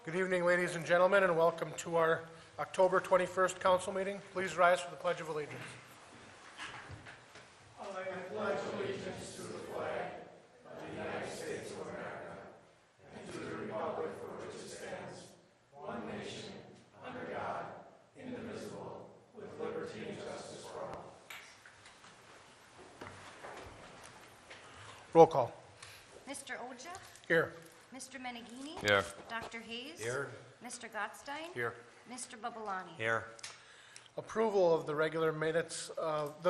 Good evening, ladies and gentlemen, and welcome to our October 21st council meeting. Please rise for the Pledge of Allegiance. Roll call. Mr. Oja? Here. Mr. Meneghini? Here. Dr. Hayes? Here. Mr. Gottstein? Here. Mr. Babalani? Here. Approval of the regular minutes,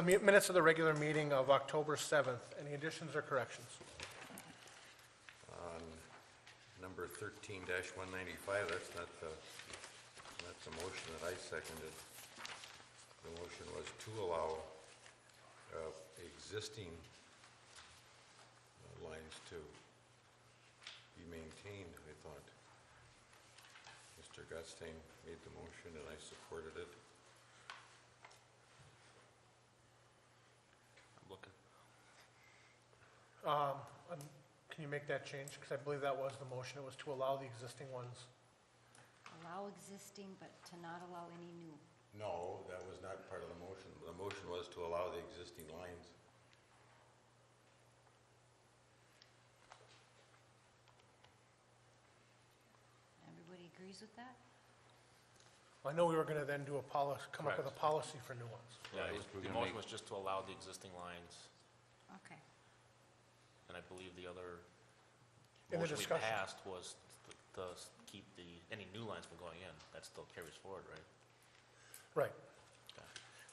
minutes of the regular meeting of October 7th. Any additions or corrections? On number 13-195, that's not the motion that I seconded. The motion was to allow existing lines to be maintained, I thought. Mr. Gottstein made the motion and I supported it. I'm looking. Can you make that change? Because I believe that was the motion. It was to allow the existing ones. Allow existing, but to not allow any new. No, that was not part of the motion. The motion was to allow the existing lines. Everybody agrees with that? I know we were going to then do a policy, come up with a policy for new ones. Yeah, Right. the motion was just to allow the existing lines, Okay. and I believe the other In the motion we discussion. passed was to keep any new lines from going in. That still carries forward, right? Right. Okay.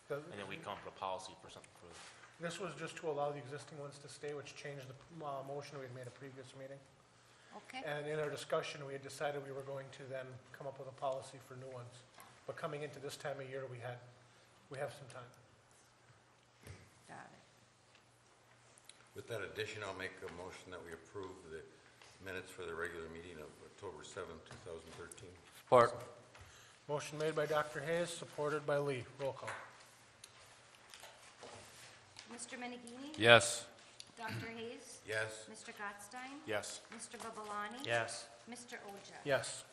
The- And then we come up with a policy for something for, This was just to allow the existing ones to stay, which changed the motion we had made a previous meeting. Okay. And in our discussion, we had decided we were going to then come up with a policy for new ones. But coming into this time of year, we have some time. Got it. With that addition, I'll make a motion that we approve the minutes for the regular meeting of October 7th, 2013. Support. Motion made by Dr. Hayes, supported by Lee. Roll call. Mr. Meneghini? Yes. Dr. Hayes? Yes. Mr. Gottstein? yes, Mr. Babalani? Yes. Mr. Oja? Yes.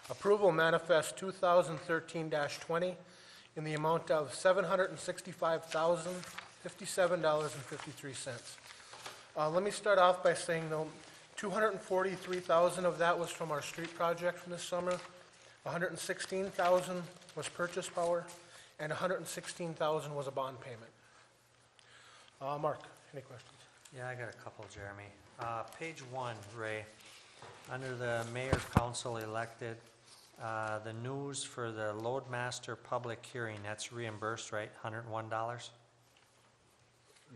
Approval manifest 2013-20 in the amount of $765,057.53. Let me start off by saying, though, $243,000 of that was from our street project from this summer. $116,000 was purchase power, and $116,000 was a bond payment. Mark, any questions? Yeah, I got a couple, Jeremy. Page 1, Ray, under the mayor council elected, the news for the Loadmaster public hearing, that's reimbursed, right? $101?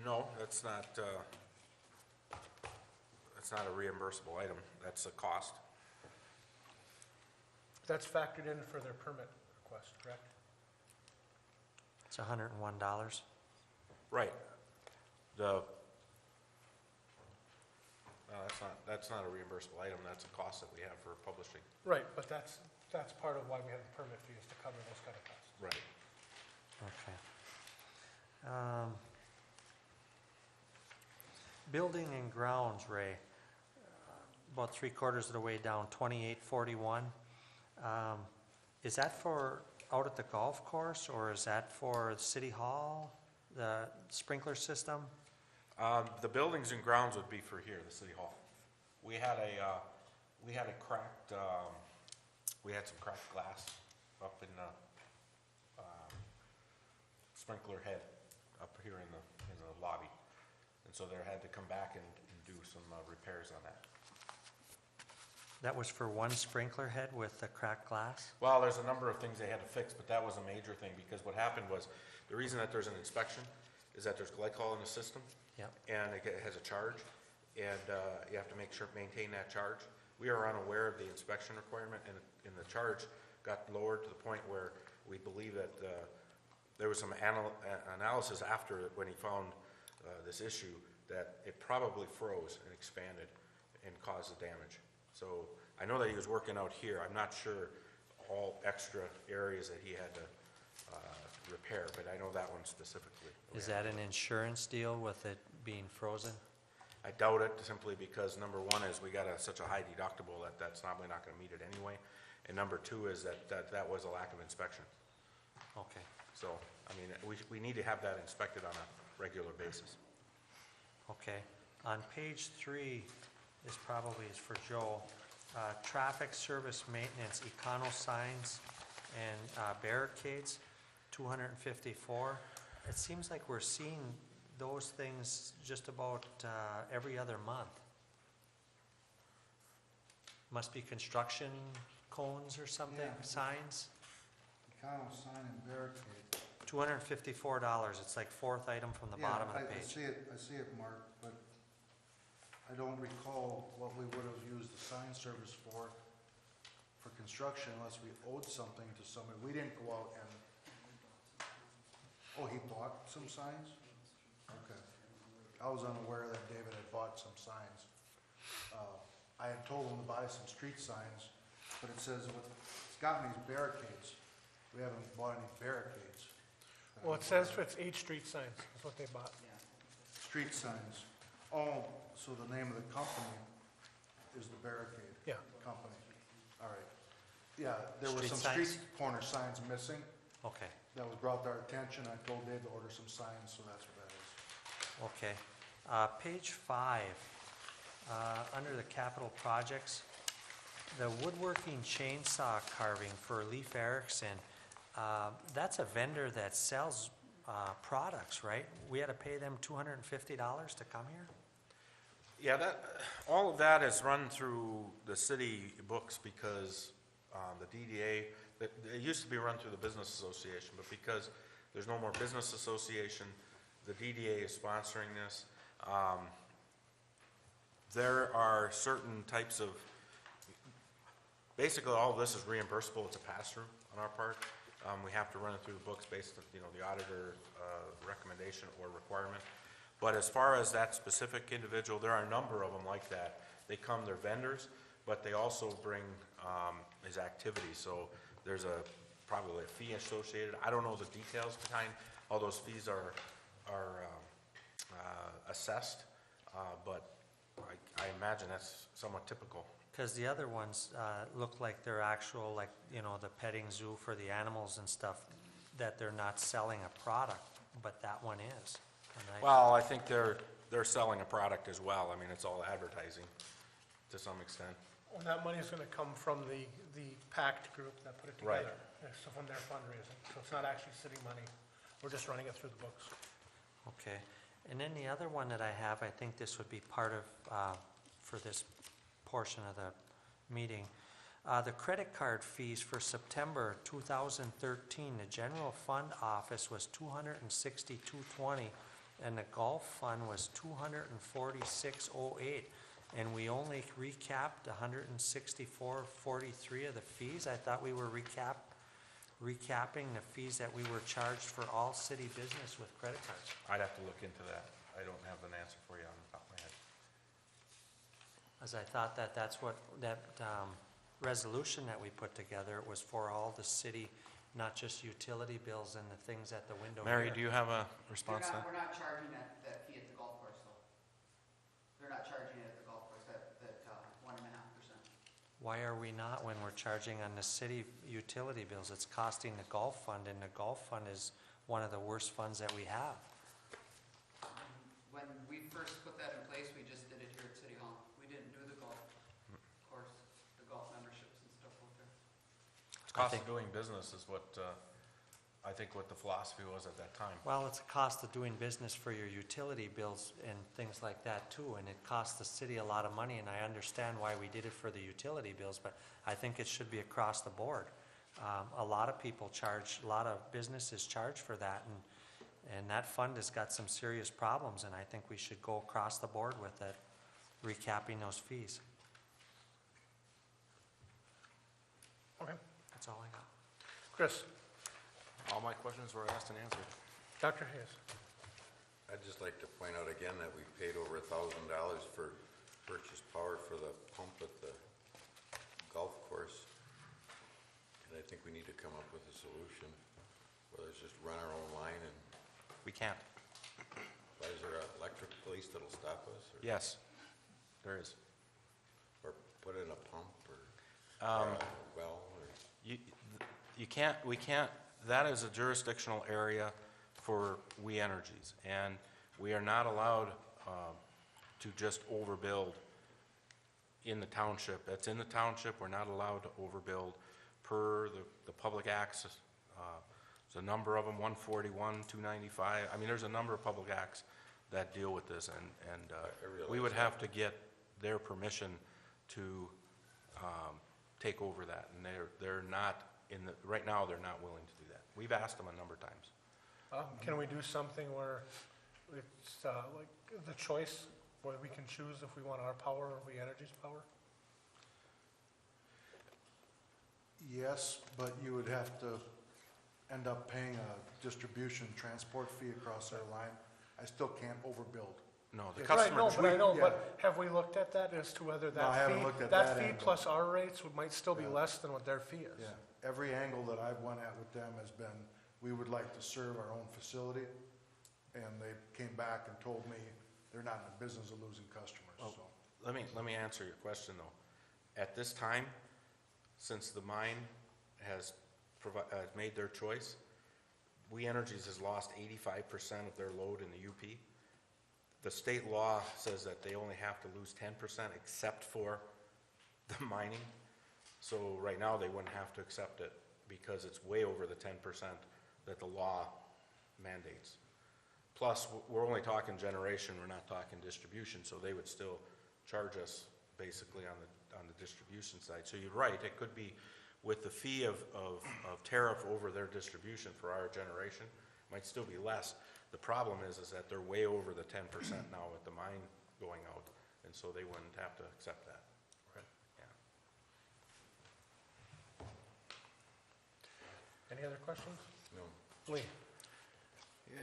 No, that's not a reimbursable item. That's a cost. That's factored in for their permit request, correct? It's $101? Right. That's not a reimbursable item. That's a cost that we have for publishing. Right, but that's part of why we have the permit fees, to cover those kind of costs. Right. Okay. Building and grounds, Ray, about 3/4 of the way down, 2841. Is that for out at the golf course, or is that for City Hall, the sprinkler system? The buildings and grounds would be for here, the city hall. We had some cracked glass up in the sprinkler head up here in the lobby. And so they had to come back and do some repairs on that. That was for one sprinkler head with the cracked glass? Well, there's a number of things they had to fix, but that was a major thing, because what happened was, the reason that there's an inspection is that there's glycol in the system. Yep. And it has a charge, and you have to maintain that charge. We are unaware of the inspection requirement, and the charge got lowered to the point where we believe that there was some analysis after it, when he found this issue, that it probably froze and expanded and caused the damage. So I know that he was working out here. I'm not sure all extra areas that he had to repair, but I know that one specifically. Is that an insurance deal with it being frozen? I doubt it simply because number one is we got such a high deductible that that's probably not gonna meet it anyway. And number two is that was a lack of inspection. Okay. So, I mean, we need to have that inspected on a regular basis. Okay. On page 3, this probably is for Joe. Traffic service maintenance, econo signs and barricades, 254. It seems like we're seeing those things just about every other month. Must be construction cones or something, Yeah. signs? Econo sign and barricade. $254. It's like fourth item from the bottom of the I page. see it, Mark, but I don't recall what we would have used the sign service for construction unless we owed something to somebody. We didn't go out and, oh, he bought some signs? Okay. I was unaware that David had bought some signs. I had told him to buy some street signs, but it says, it's got these barricades. We haven't bought any barricades. Well, it says it's 8 street signs, is what they bought. Street signs. Oh, so the name of the company is the Barricade Yeah. Company. All right. Yeah, there were Street some street signs? corner signs missing. Okay, That was brought to our attention. I told Dave to order some signs, so that's what that is. okay. Page 5, under the capital projects, the woodworking chainsaw carving for Leif Erikson, that's a vendor that sells products, right? We had to pay them $250 to come here? Yeah, all of that is run through the city books because the DDA, it used to be run through the business association, but because there's no more business association, the DDA is sponsoring this. There are certain types of, basically all of this is reimbursable, it's a pass-through on our part. We have to run it through the books based on, the auditor recommendation or requirement. But as far as that specific individual, there are a number of them like that. They come, they're vendors, but they also bring his activities. So there's probably a fee associated. I don't know the details behind how those fees are assessed, but I imagine that's somewhat typical. Because the other ones look like they're actual, like, the petting zoo for the animals and stuff, that they're not selling a product, but that one is. And Well, I think they're selling a product as well. I mean, it's all advertising to some extent. Well, that money is gonna come from the PACT group that put it Right. together. So from their fundraising, so it's not actually city money. We're just running it through the books. Okay, and then the other one that I have, I think this would be part of, for this portion of the meeting. The credit card fees for September 2013, the general fund office was $262.20, and the golf fund was $246.08, and we only recapped $164.43 of the fees. I thought we were recapping the fees that we were charged for all city business with credit cards. I'd have to look into that. I don't have an answer for you on the top of my head. As I thought that's what, that resolution that we put together was for all the city, not just utility bills and the things at the window Mary, here. do you have a response to that? We're not charging that fee at the golf course, though. They're not charging it at the golf course, that 1.5%. Why are we not when we're charging on the city utility bills? It's costing the golf fund, and the golf fund is one of the worst funds that we have. When we first put that in place, we just did it here at City Hall. We didn't do the golf course, the golf memberships and stuff out there. Cost of doing business is what, I think what the philosophy was at that time. Well, it's a cost of doing business for your utility bills and things like that too, and it costs the city a lot of money, and I understand why we did it for the utility bills, but I think it should be across the board. A lot of people charge, a lot of businesses charge for that, and that fund has got some serious problems, and I think we should go across the board with it, recapping those fees. Okay. That's all I got. Chris? All my questions were asked and answered. Dr. Hayes? I'd just like to point out again that we paid over $1,000 for purchase power for the pump at the golf course. And I think we need to come up with a solution, whether it's just run our own line and We can't. why is there an electric police that'll stop us? Or- Yes, there is. Or put in a pump or a well or? We can't, that is a jurisdictional area for We Energies, and we are not allowed to just overbuild in the township. That's in the township, we're not allowed to overbuild per the public acts. There's a number of them, 141, 295, I mean, there's a number of public acts that deal with this, and we would have to get their permission to take over that, and they're not right now, they're not willing to do that. We've asked them a number of times. Can we do something where it's like the choice, where we can choose if we want our power or We Energy's power? Yes, but you would have to end up paying a distribution transport fee across our line. I still can't overbuild. No, the Right, customer, no, but I know, yeah. but have we looked at that as to whether No, I haven't looked at that that fee angle. plus our rates might still be Yeah. less than what their fee is? Yeah, every angle that I've went at with them has been, we would like to serve our own facility, and they came back and told me they're not in the business of losing customers, Oh. so. let me answer your question, though. At this time, since the mine has made their choice, We Energies has lost 85% of their load in the UP. The state law says that they only have to lose 10% except for the mining. So right now, they wouldn't have to accept it because it's way over the 10% that the law mandates. Plus, we're only talking generation, we're not talking distribution, so they would still charge us basically on the distribution side. So you're right, it could be with the fee of tariff over their distribution for our generation, might still be less. The problem is that they're way over the 10% now with the mine going out, and so they wouldn't have to accept that. Yeah. Any other questions? No. Lee?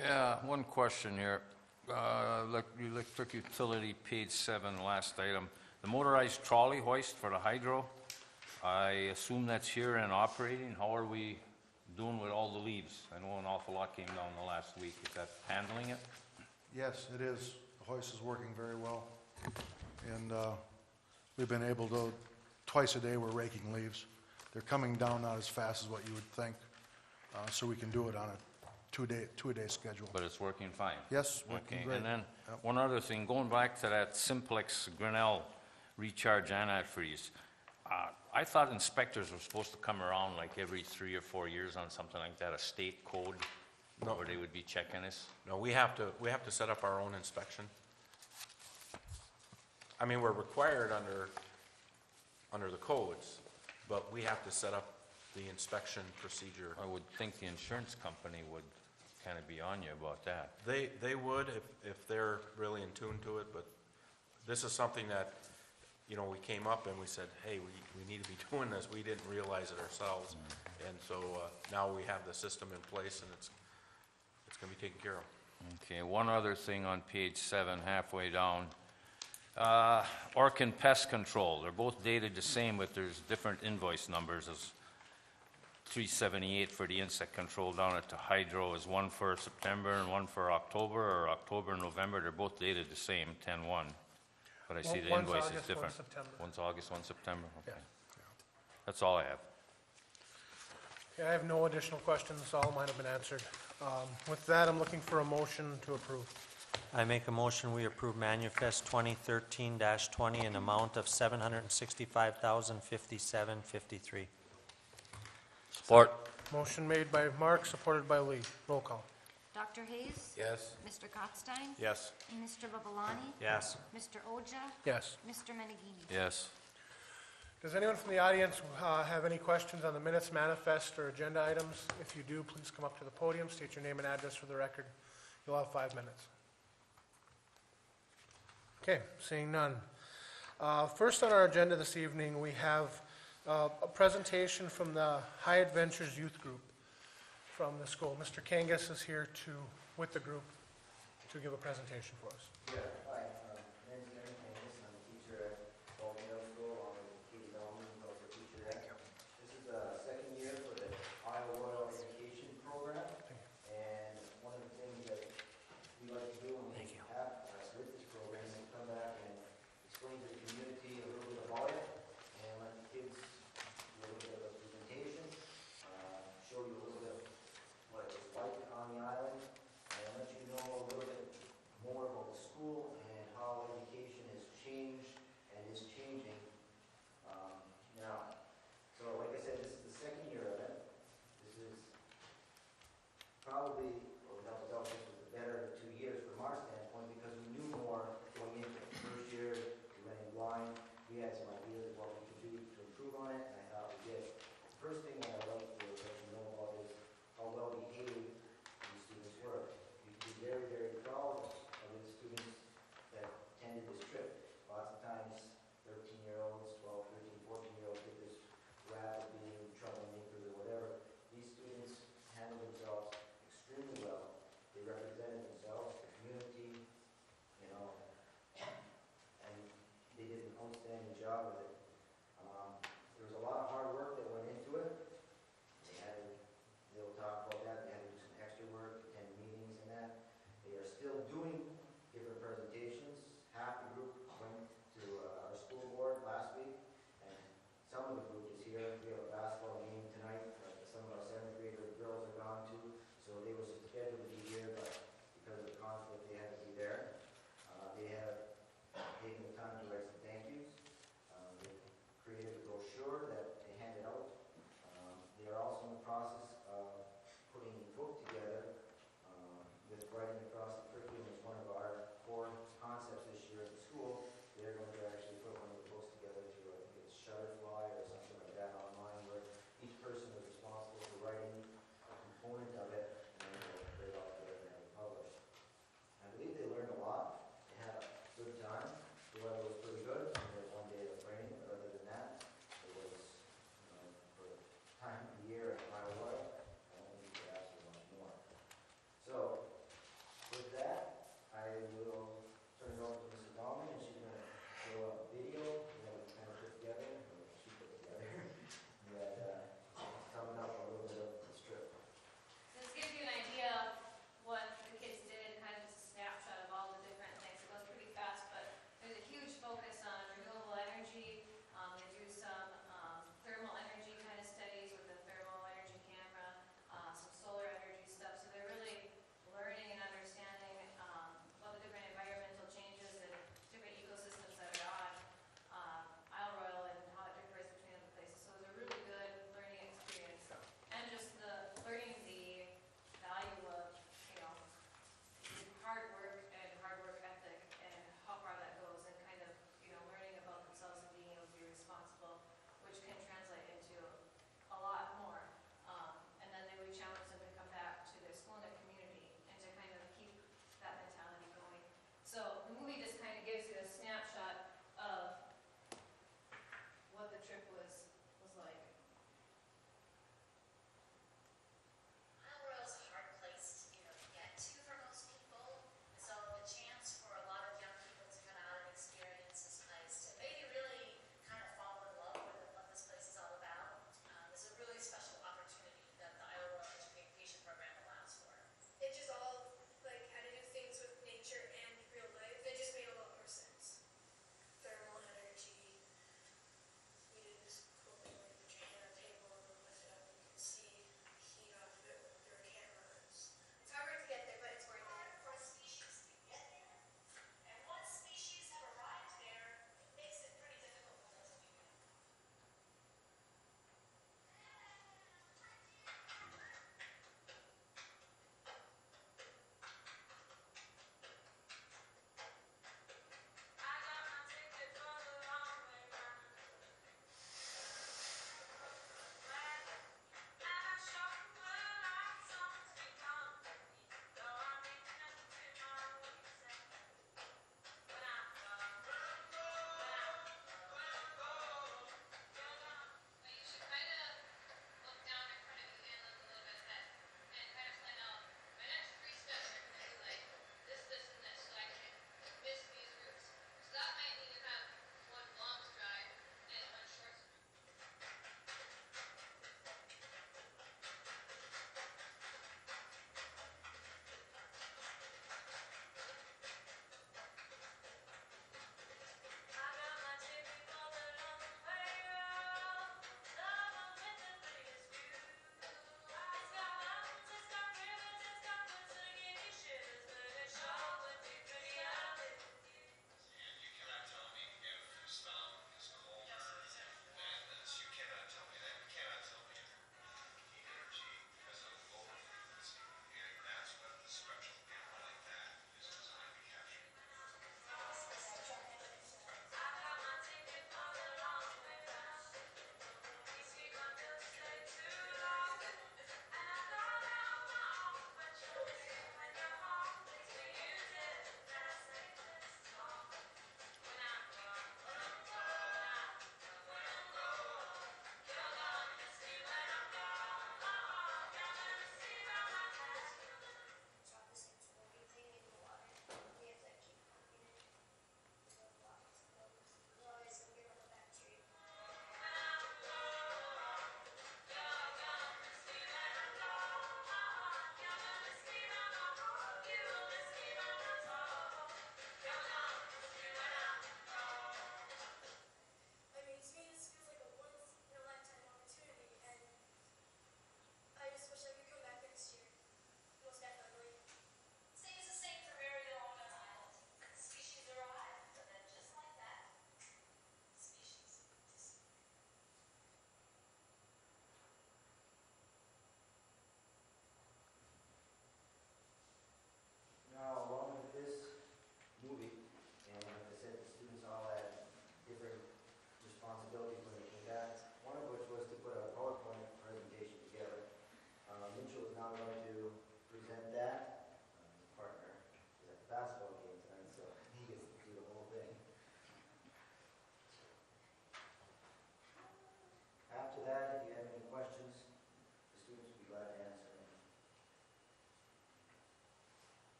Yeah, one question here. Electric utility, page 7, last item. The motorized trolley hoist for the hydro, I assume that's here and operating. How are we doing with all the leaves? I know an awful lot came down the last week. Is that handling it? Yes, it is. The hoist is working very well. And we've been able to, twice a day, we're raking leaves. They're coming down not as fast as what you would think, so we can do it on a two-a-day schedule. But it's working fine? Yes, working Okay, great. and then Yep. one other thing, going back to that Simplex Grinnell recharge antifreeze. I thought inspectors were supposed to come around like every 3 or 4 years on something like that, a state code, No. where they would be checking this? No, we have to set up our own inspection. I mean, we're required under the codes, but we have to set up the inspection procedure. I would think the insurance company would kind of be on you about that. They would if they're really in tune to it, but this is something that, you know, we came up and we said, hey, we need to be doing this. We didn't realize it ourselves. And so now we have the system in place and it's going to be taken care of. Okay, one other thing on page 7, halfway down. Orkin Pest Control, they're both dated the same, but there's different invoice numbers. As 378 for the insect control down at the hydro is one for September and one for October, or October and November. They're both dated the same, 10/1. But I see the One's invoice is August, different. one's September. One's August, one's September, Yeah. okay. That's all I have. Okay, I have no additional questions. All mine have been answered. With that, I'm looking for a motion to approve. I make a motion, we approve Manifest 2013-20 in amount of $765,057.53. Support. Motion made by Mark, supported by Lee. Roll call. Dr. Hayes? Yes. Mr. Gottstein? Yes. Mr. Babalani? Yes. Mr. Oja? Yes. Mr. Menegini? Yes. Does anyone from the audience have any questions on the minutes, manifest, or agenda items? If you do, please come up to the podium, state your name and address for the record. You'll have 5 minutes. Okay, seeing none. First on our agenda this evening, we have a presentation from the High Adventures Youth Group from the school. Mr. Kangas is here with the group to give a presentation for us. Yeah, hi, my name's Aaron Candace, I'm a teacher at Dalton Middle School, along with Katie Bellman, who's also a teacher there. This is the second year for the Iowa Royal Education Program, and one of the things that we like to do when we have with this program explain to the community a little bit about it, and let the kids do a little bit of a presentation, show you a little bit of what it was like on the island, and let you know a little bit more about the school and how education has changed and is changing now. So like I said, this is the second year of it. This is probably, or without a doubt, this was better 2 years from our standpoint because we knew more going into it. First year, we went in blind,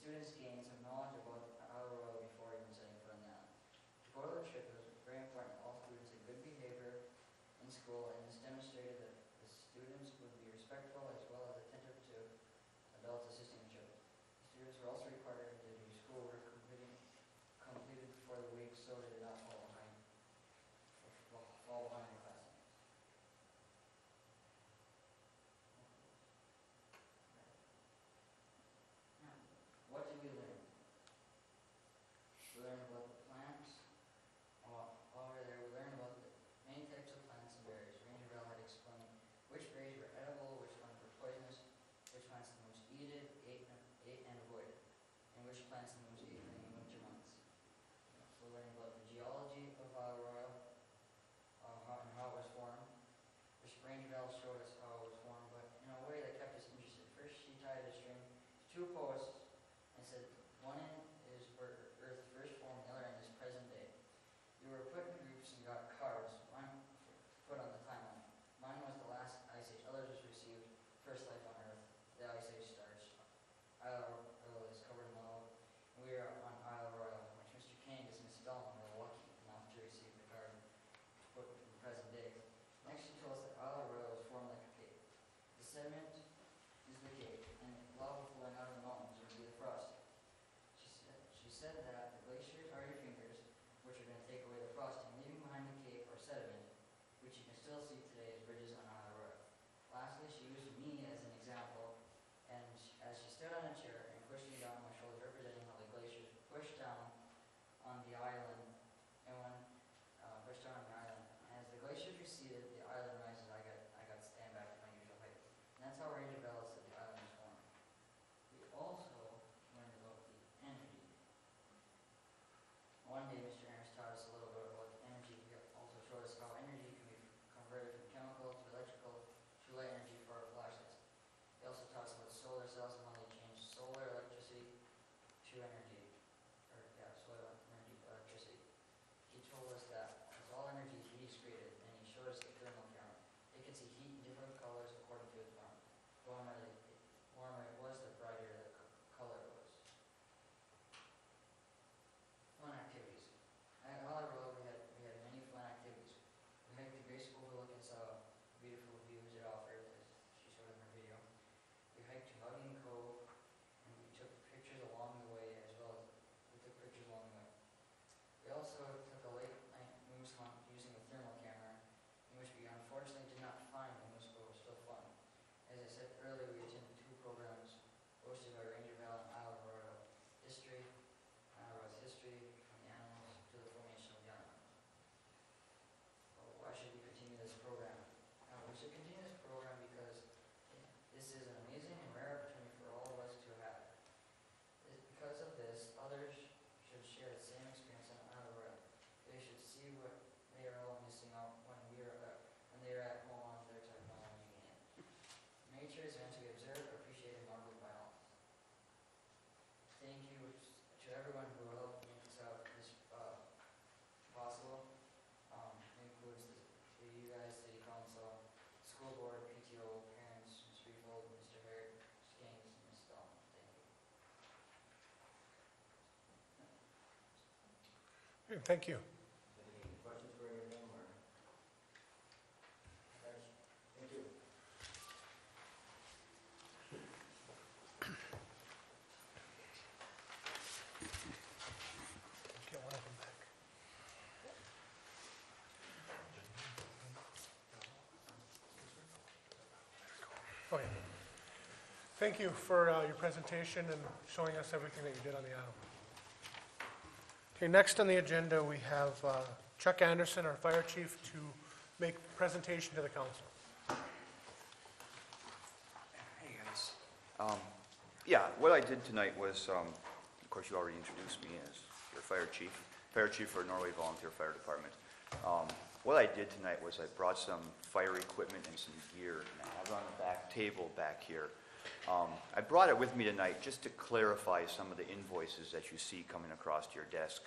students gain some knowledge about Isle Royale before even setting foot on the island. To go to the trip, it was very important that all students had good behavior in school, and this demonstrated that the students would be respectful as well as attentive to adults assisting the trip. Students were also required to do schoolwork completed before the week so they did not fall behind in class. What did we learn? We learned about the plants. While we were there, we learned about the many types of plants and berries. Ranger Bell had explained which berries were edible, which ones were poisonous, which plants the most ate and avoided, and which plants the most eaten in the winter months. We learned about the geology of Isle Royale, and how it was formed. Which Ranger Bell showed us how it was formed, but in a way that kept us interested. First, she tied a string to two posts and said, one end is where Earth first formed, the other end is present day. We were put in groups and got cards, mine put on the timeline. Mine was the last ice age, others received first life on Earth. The ice age starts. Isle Royale is covered in lava, and we are on Isle Royale, which Mr. Kane is Miss Bellman were lucky enough to receive the card put in the present day. Next, she told us that Isle Royale is formed like a cake. The sediment is the cake, and lava flowing out of the mountains would be the frost. She said that the glaciers are your fingers, which are going to take away the frosting, leaving behind the cake or sediment, which you can still see today as bridges on Isle Royale. Lastly, she used me as an example, and as she stood on a chair and pushed me down on my shoulders, representing how the glaciers pushed down on the island, and when pushed down on the island, as the glaciers receded, the island rises. I got to stand back to my usual height. And that's how Ranger Bell said the island was formed. We also learned about the energy. One day, Mr. Ernst taught us a little bit about energy. He also showed us how energy can be converted from chemical to electrical to light energy for our flashlights. He also taught us about solar cells and how they change solar electricity to energy. Solar energy to electricity. He told us that as all energy, heat is created, and he showed us the thermal camera. It could see heat in different colors according to its form. The warmer it was, the brighter the color was. Fun activities. At Isle Royale, we had many fun activities. We hiked the graceful overlook and saw beautiful views it offered, as she showed in her video. We hiked to Hugging Cove, and we took pictures along the way, as well as we took pictures along the way. We also took a late night moose hunt using the thermal camera, in which we unfortunately did not find the moose, but it was still fun. As I said earlier, we attended two programs hosted by Ranger Bell and Isle Royale History. Isle Royale's history, from the animals to the formation of the island. Well, why should we continue this program? We should continue this program because this is an amazing and rare opportunity for all of us to have. Because of this, others should share the same experience on Isle Royale. They should see what they are all missing out when they are at home on their technology game. Nature is meant to be observed, appreciated, and marveled by all. Thank you to everyone who helped make this possible. It includes you guys, City Council, School Board, PTO, parents, Ms. Refold, Mr. Hart, Ms. Gaines, and Ms. Dahlman. Thank you. Thank you. Any questions for anything, or? Thank you. Get one of them back. Oh, yeah. Thank you for your presentation and showing us everything that you did on the island. Okay, next on the agenda, we have Chuck Anderson, our fire chief, to make presentation to the council. Hey, guys. Yeah, what I did tonight was, of course, you already introduced me as your fire chief for Norway Volunteer Fire Department. What I did tonight was I brought some fire equipment and some gear, and I have it on the back table back here. I brought it with me tonight just to clarify some of the invoices that you see coming across your desk.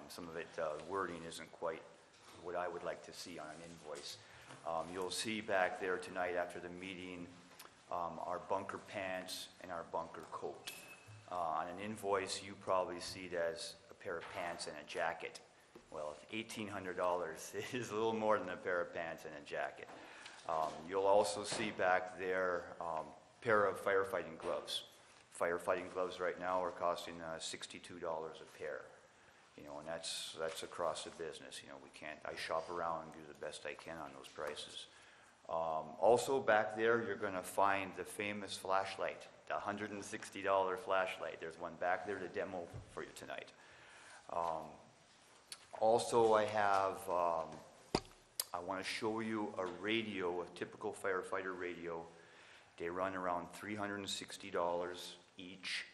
Some of it, wording isn't quite what I would like to see on an invoice. You'll see back there tonight after the meeting our bunker pants and our bunker coat. On an invoice, you probably see it as a pair of pants and a jacket. Well, $1,800 is a little more than a pair of pants and a jacket. You'll also see back there pair of firefighting gloves. Firefighting gloves right now are costing $62 a pair. You know, and that's across the business. You know, I shop around and do the best I can on those prices. Also back there, you're going to find the famous flashlight, the $160 flashlight. There's one back there to demo for you tonight. Also, I want to show you a radio, a typical firefighter radio. They run around $360 each.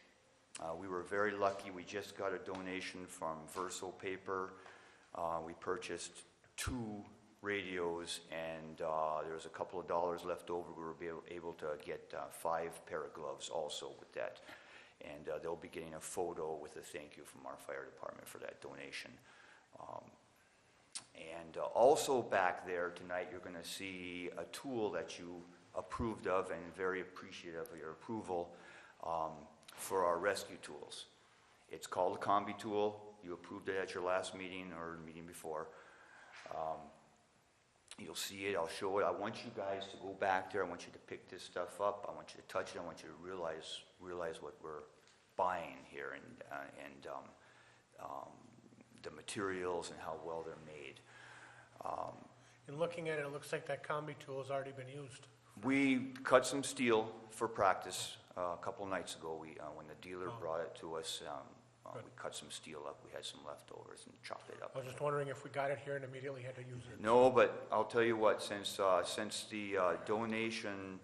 We were very lucky. We just got a donation from Verso Paper. We purchased 2 radios, and there was a couple of dollars left over. We were able to get 5 pair of gloves also with that. And they'll be getting a photo with a thank you from our fire department for that donation. And also back there tonight, you're going to see a tool that you approved of and very appreciative of your approval for our rescue tools. It's called a combi tool. You approved it at your last meeting or meeting before. You'll see it, I'll show it. I want you guys to go back there. I want you to pick this stuff up. I want you to touch it. I want you to realize what we're buying here and the materials and how well they're made. In looking at it, it looks like that combi tool has already been used. We cut some steel for practice a couple of nights ago. When the dealer brought it to us, we cut some steel up. We had some leftovers and chopped it up. I was just wondering if we got it here and immediately had to use it. No, but I'll tell you what, since the donation,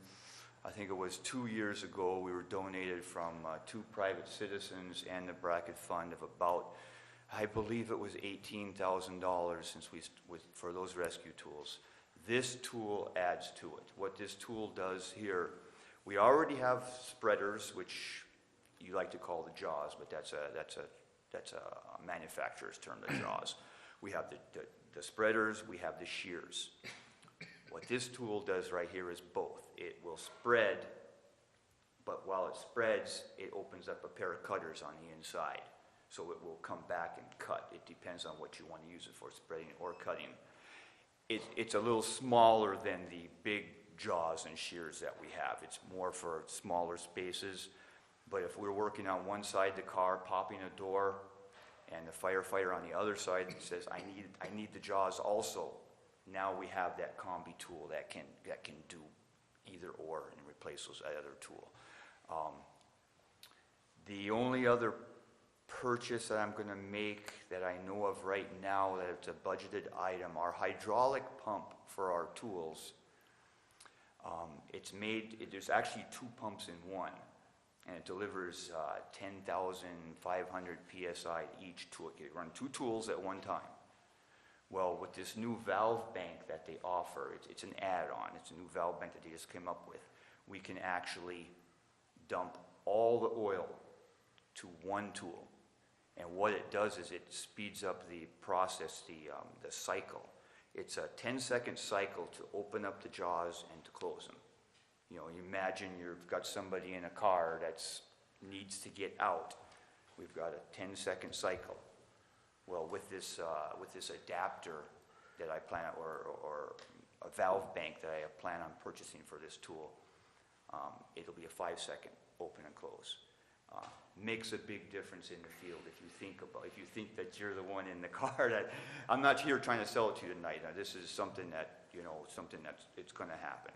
I think it was 2 years ago, we were donated from 2 private citizens and the bracket fund of about, I believe it was $18,000 for those rescue tools. This tool adds to it. What this tool does here, we already have spreaders, which you like to call the jaws, but that's a manufacturer's term, the jaws. We have the spreaders, we have the shears. What this tool does right here is both. It will spread, but while it spreads, it opens up a pair of cutters on the inside. So it will come back and cut. It depends on what you want to use it for, spreading or cutting. It's a little smaller than the big jaws and shears that we have. It's more for smaller spaces. But if we're working on one side of the car, popping a door, and the firefighter on the other side says, I need the jaws also, now we have that combi tool that can do either or and replace that other tool. The only other purchase that I'm going to make that I know of right now that it's a budgeted item, our hydraulic pump for our tools. There's actually 2 pumps in one, and it delivers 10,500 PSI each tool. You run 2 tools at one time. Well, with this new valve bank that they offer, it's an add-on. It's a new valve bank that they just came up with. We can actually dump all the oil to one tool. And what it does is it speeds up the process, the cycle. It's a 10-second cycle to open up the jaws and to close them. You know, you imagine you've got somebody in a car that needs to get out. We've got a 10-second cycle. Well, with this adapter that I plan, or a valve bank that I plan on purchasing for this tool, it'll be a 5-second open and close. Makes a big difference in the field if you think that you're the one in the car. That I'm not here trying to sell it to you tonight. Now, this is something that it's going to happen.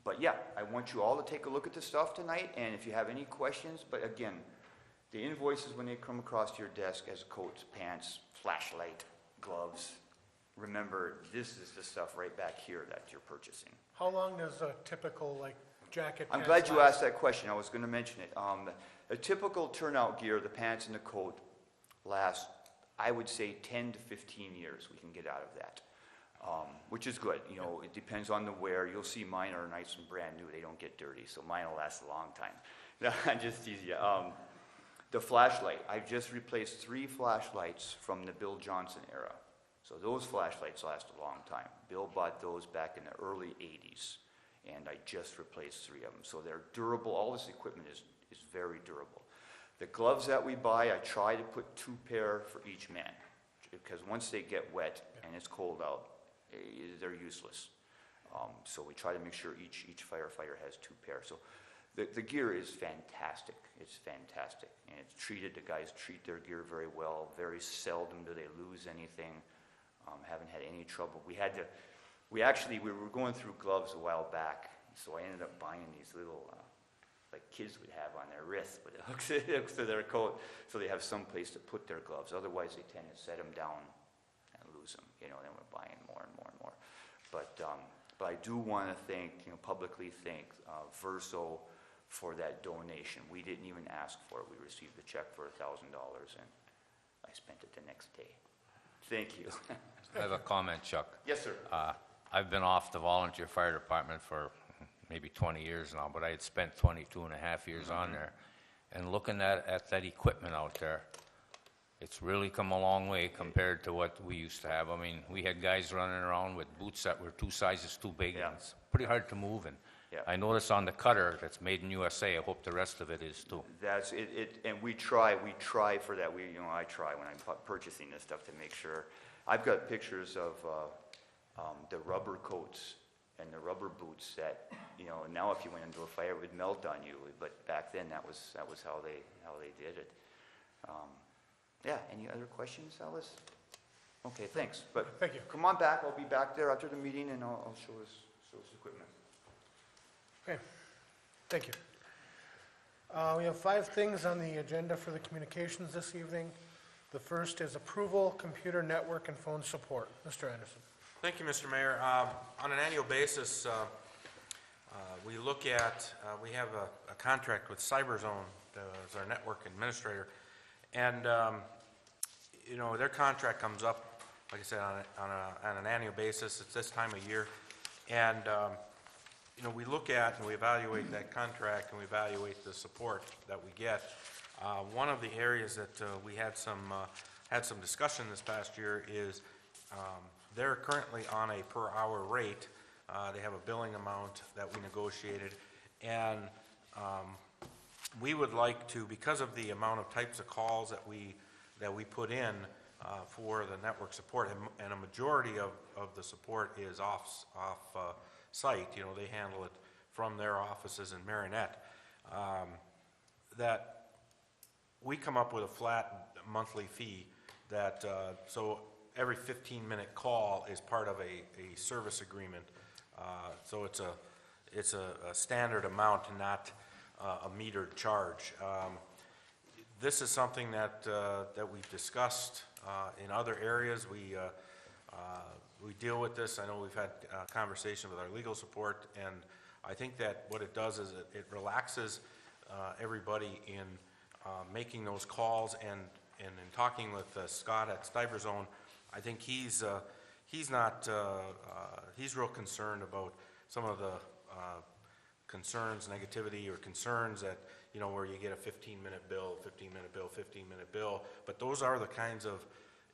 But yeah, I want you all to take a look at the stuff tonight, and if you have any questions, but again, the invoices when they come across your desk as coats, pants, flashlight, gloves, remember this is the stuff right back here that you're purchasing. How long does a typical jacket? I'm pants glad you last? asked that question. I was going to mention it. A typical turnout gear, the pants and the coat, last, I would say, 10 to 15 years we can get out of that, which is good. You know, it depends on the wear. You'll see mine are nice and brand new. They don't get dirty, so mine will last a long time. No, I'm just teasing you. The flashlight, I've just replaced 3 flashlights from the Bill Johnson era. So those flashlights last a long time. Bill bought those back in the early 80s. and I just replaced 3 of them. So they're durable. All this equipment is very durable. The gloves that we buy, I try to put 2 pair for each man, because once they get wet and it's cold out, they're useless. So we try to make sure each firefighter has 2 pair. So the gear is fantastic. It's fantastic, and it's treated. The guys treat their gear very well. Very seldom do they lose anything. Haven't had any trouble. We were going through gloves a while back, so I ended up buying these little, like kids would have on their wrists, but it hooks to their coat, so they have some place to put their gloves. Otherwise, they tend to set them down and lose them. Then we're buying more and more and more. But I do want to publicly thank Verso for that donation. We didn't even ask for it. We received a check for $1,000, and I spent it the next day. Thank you. I have a comment, Chuck. Yes, sir. I've been off the volunteer fire department for maybe 20 years now, but I had spent 22 and a half years on there. And looking at that equipment out there, it's really come a long way compared to what we used to have. I mean, we had guys running around with boots that were 2 sizes too big. Yeah. And it's pretty hard to move. And Yeah. I noticed on the cutter that's made in USA. I hope the rest of it is too. That's it, and we try for that. I try when I'm purchasing this stuff to make sure. I've got pictures of the rubber coats and the rubber boots that, now if you went into a fire, it would melt on you. But back then, that was how they did it. Yeah. Any other questions, Alice? Okay, thanks. But Thank you. come on back. I'll be back there after the meeting, and I'll show us equipment. Okay, thank you. We have 5 things on the agenda for the communications this evening. The first is approval, computer network, and phone support. Mr. Anderson. Thank you, Mr. Mayor. On an annual basis, we have a contract with CyberZone as our network administrator, and their contract comes up, like I said, on an annual basis. It's this time of year, and we look at and we evaluate that contract, and we evaluate the support that we get. One of the areas that we had some discussion this past year is they're currently on a per hour rate. They have a billing amount that we negotiated, and we would like to, because of the amount of types of calls that we put in for the network support, and a majority of the support is off site. They handle it from their offices in Marinette. That we come up with a flat monthly fee that so every 15-minute call is part of a service agreement. So it's a standard amount, not a metered charge. This is something that we've discussed in other areas. We deal with this. I know we've had a conversation with our legal support, and I think that what it does is it relaxes everybody in making those calls, and in talking with Scott at CyberZone. I think he's real concerned about some of the concerns, negativity, or concerns that, where you get a 15-minute bill, 15-minute bill, 15-minute bill. But those are the kinds of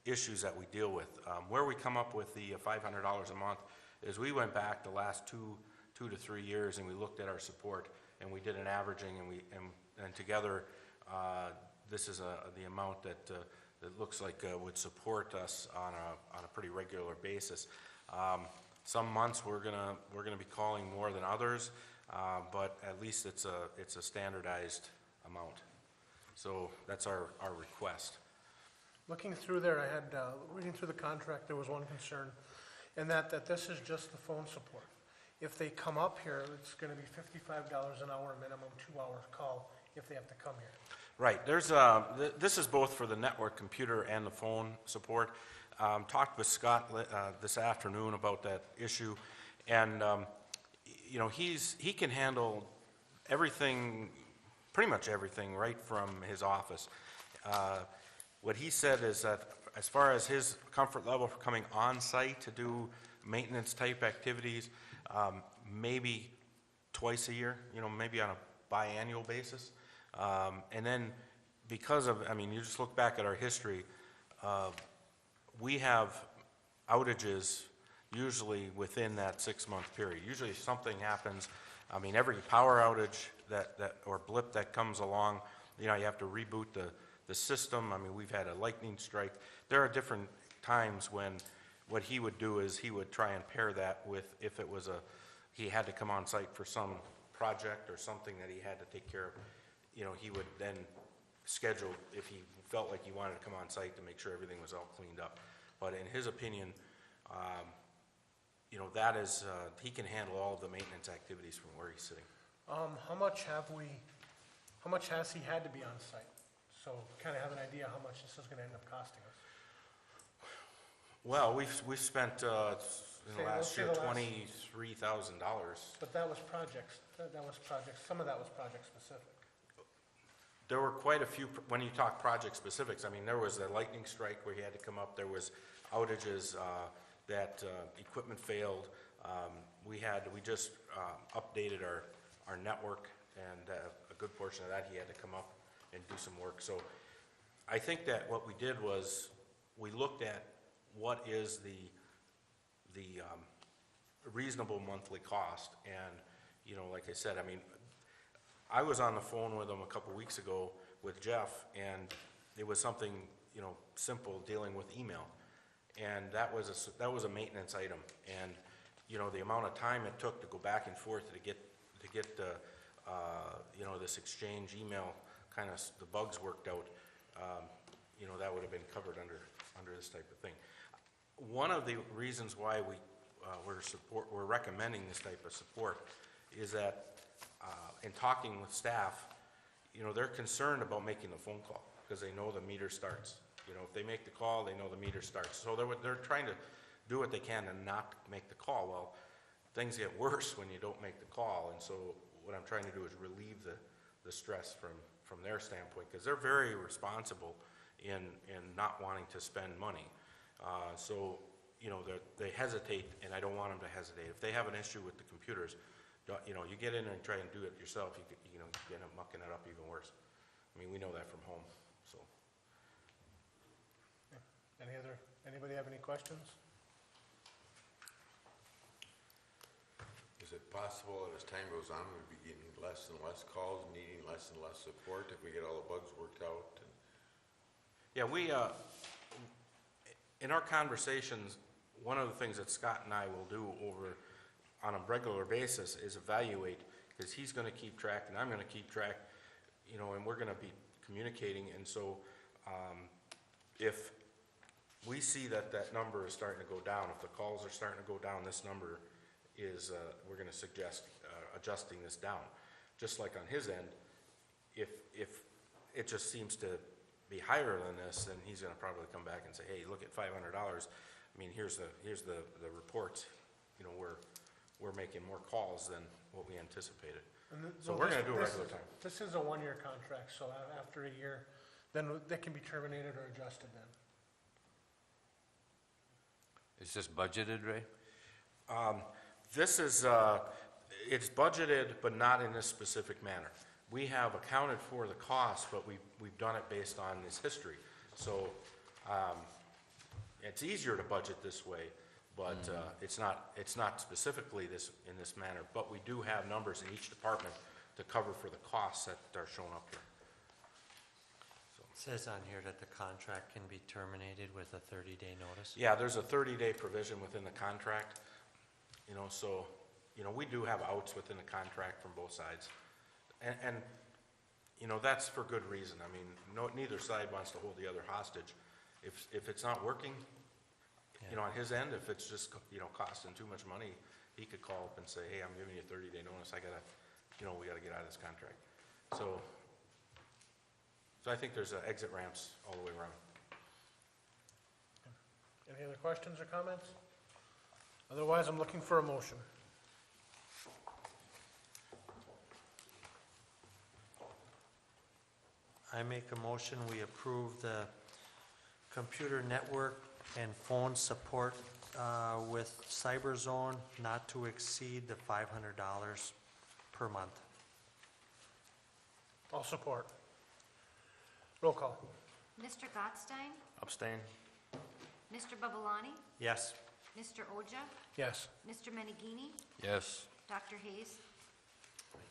issues that we deal with. Where we come up with the $500 a month is we went back the last two to 3 years, and we looked at our support, and we did an averaging, and together this is the amount that looks like would support us on a pretty regular basis. Some months we're gonna be calling more than others, but at least it's a standardized amount. So that's our request. Looking through there, I had, reading through the contract, there was one concern, and that this is just the phone support. If they come up here, it's going to be $55 an hour minimum, 2-hour call if they have to come here. Right. This is both for the network computer and the phone support. Talked with Scott this afternoon about that issue, and he can handle everything, pretty much everything, right from his office. What he said is that as far as his comfort level for coming on site to do maintenance type activities, maybe twice a year, maybe on a biannual basis. And then because of, you just look back at our history, we have outages, usually within that 6-month period. Usually if something happens, I mean, every power outage or blip that comes along, you know, you have to reboot the system. I mean, we've had a lightning strike. There are different times when what he would do is he would try and pair that with, if it was he had to come on site for some project or something that he had to take care of, you know, he would then schedule, if he felt like he wanted to come on site, to make sure everything was all cleaned up. But in his opinion, you know, that is, he can handle all of the maintenance activities from where he's sitting. How much has he had to be on site? So kind of have an idea how much this is gonna end up costing us. Well, we've spent, in Say, the let's last say year, the last- $23,000. But that was projects, that was projects, some of that was project specific. There were quite a few, when you talk project specifics, I mean, there was a lightning strike where he had to come up, there was outages, that equipment failed. We just updated our network, and a good portion of that, he had to come up and do some work. So I think that what we did was, we looked at what is the reasonable monthly cost, and, you know, like I said, I mean, I was on the phone with him a couple weeks ago with Jeff, and it was something, you know, simple, dealing with email. And that was a maintenance item. And, you know, the amount of time it took to go back and forth to get you know, this exchange email, kind of the bugs worked out, you know, that would have been covered under this type of thing. One of the reasons why we're recommending this type of support is that in talking with staff, you know, they're concerned about making the phone call because they know the meter starts. You know, if they make the call, they know the meter starts. So they're trying to do what they can and not make the call. Well, things get worse when you don't make the call, and so what I'm trying to do is relieve the stress from their standpoint, because they're very responsible in not wanting to spend money. So, you know, they hesitate, and I don't want them to hesitate. If they have an issue with the computers, you know, you get in there and try and do it yourself, you know, you end up mucking it up even worse. I mean, we know that from home, so. Anybody have any questions? Is it possible that as time goes on, we'll be getting less and less calls, needing less and less support if we get all the bugs worked out? Yeah, in our conversations, one of the things that Scott and I will do on a regular basis is evaluate, because he's gonna keep track and I'm gonna keep track, you know, and we're gonna be communicating, and so, if we see that number is starting to go down, if the calls are starting to go down, this number is, we're gonna suggest, adjusting this down. Just like on his end, if it just seems to be higher than this, then he's gonna probably come back and say, hey, look at $500. I mean, here's the reports, you know, we're making more calls than what we anticipated. So we're gonna do a regular time. This is a one-year contract, so after a year, then that can be terminated or adjusted then. Is this budgeted, Ray? This is, it's budgeted, but not in this specific manner. We have accounted for the cost, but we've done it based on this history. So, it's easier to budget this way, but, it's not specifically in this manner, but we do have numbers in each department to cover for the costs that are shown up here. It says on here that the contract can be terminated with a 30-day notice. Yeah, there's a 30-day provision within the contract, you know, so, you know, we do have outs within the contract from both sides. And you know, that's for good reason. I mean, neither side wants to hold the other hostage. If it's not working, you know, on his end, if it's just, you know, costing too much money, he could call up and say, hey, I'm giving you a 30-day notice, we gotta get out of this contract. So I think there's exit ramps all the way around. Any other questions or comments? Otherwise, I'm looking for a motion. I make a motion, we approve the computer network and phone support with CyberZone not to exceed the $500 per month. I'll support. Roll call. Mr. Gottstein? Abstain? Mr. Babalani? Yes. Mr. Oja? Yes. Mr. Menegini? Yes. Dr. Hayes?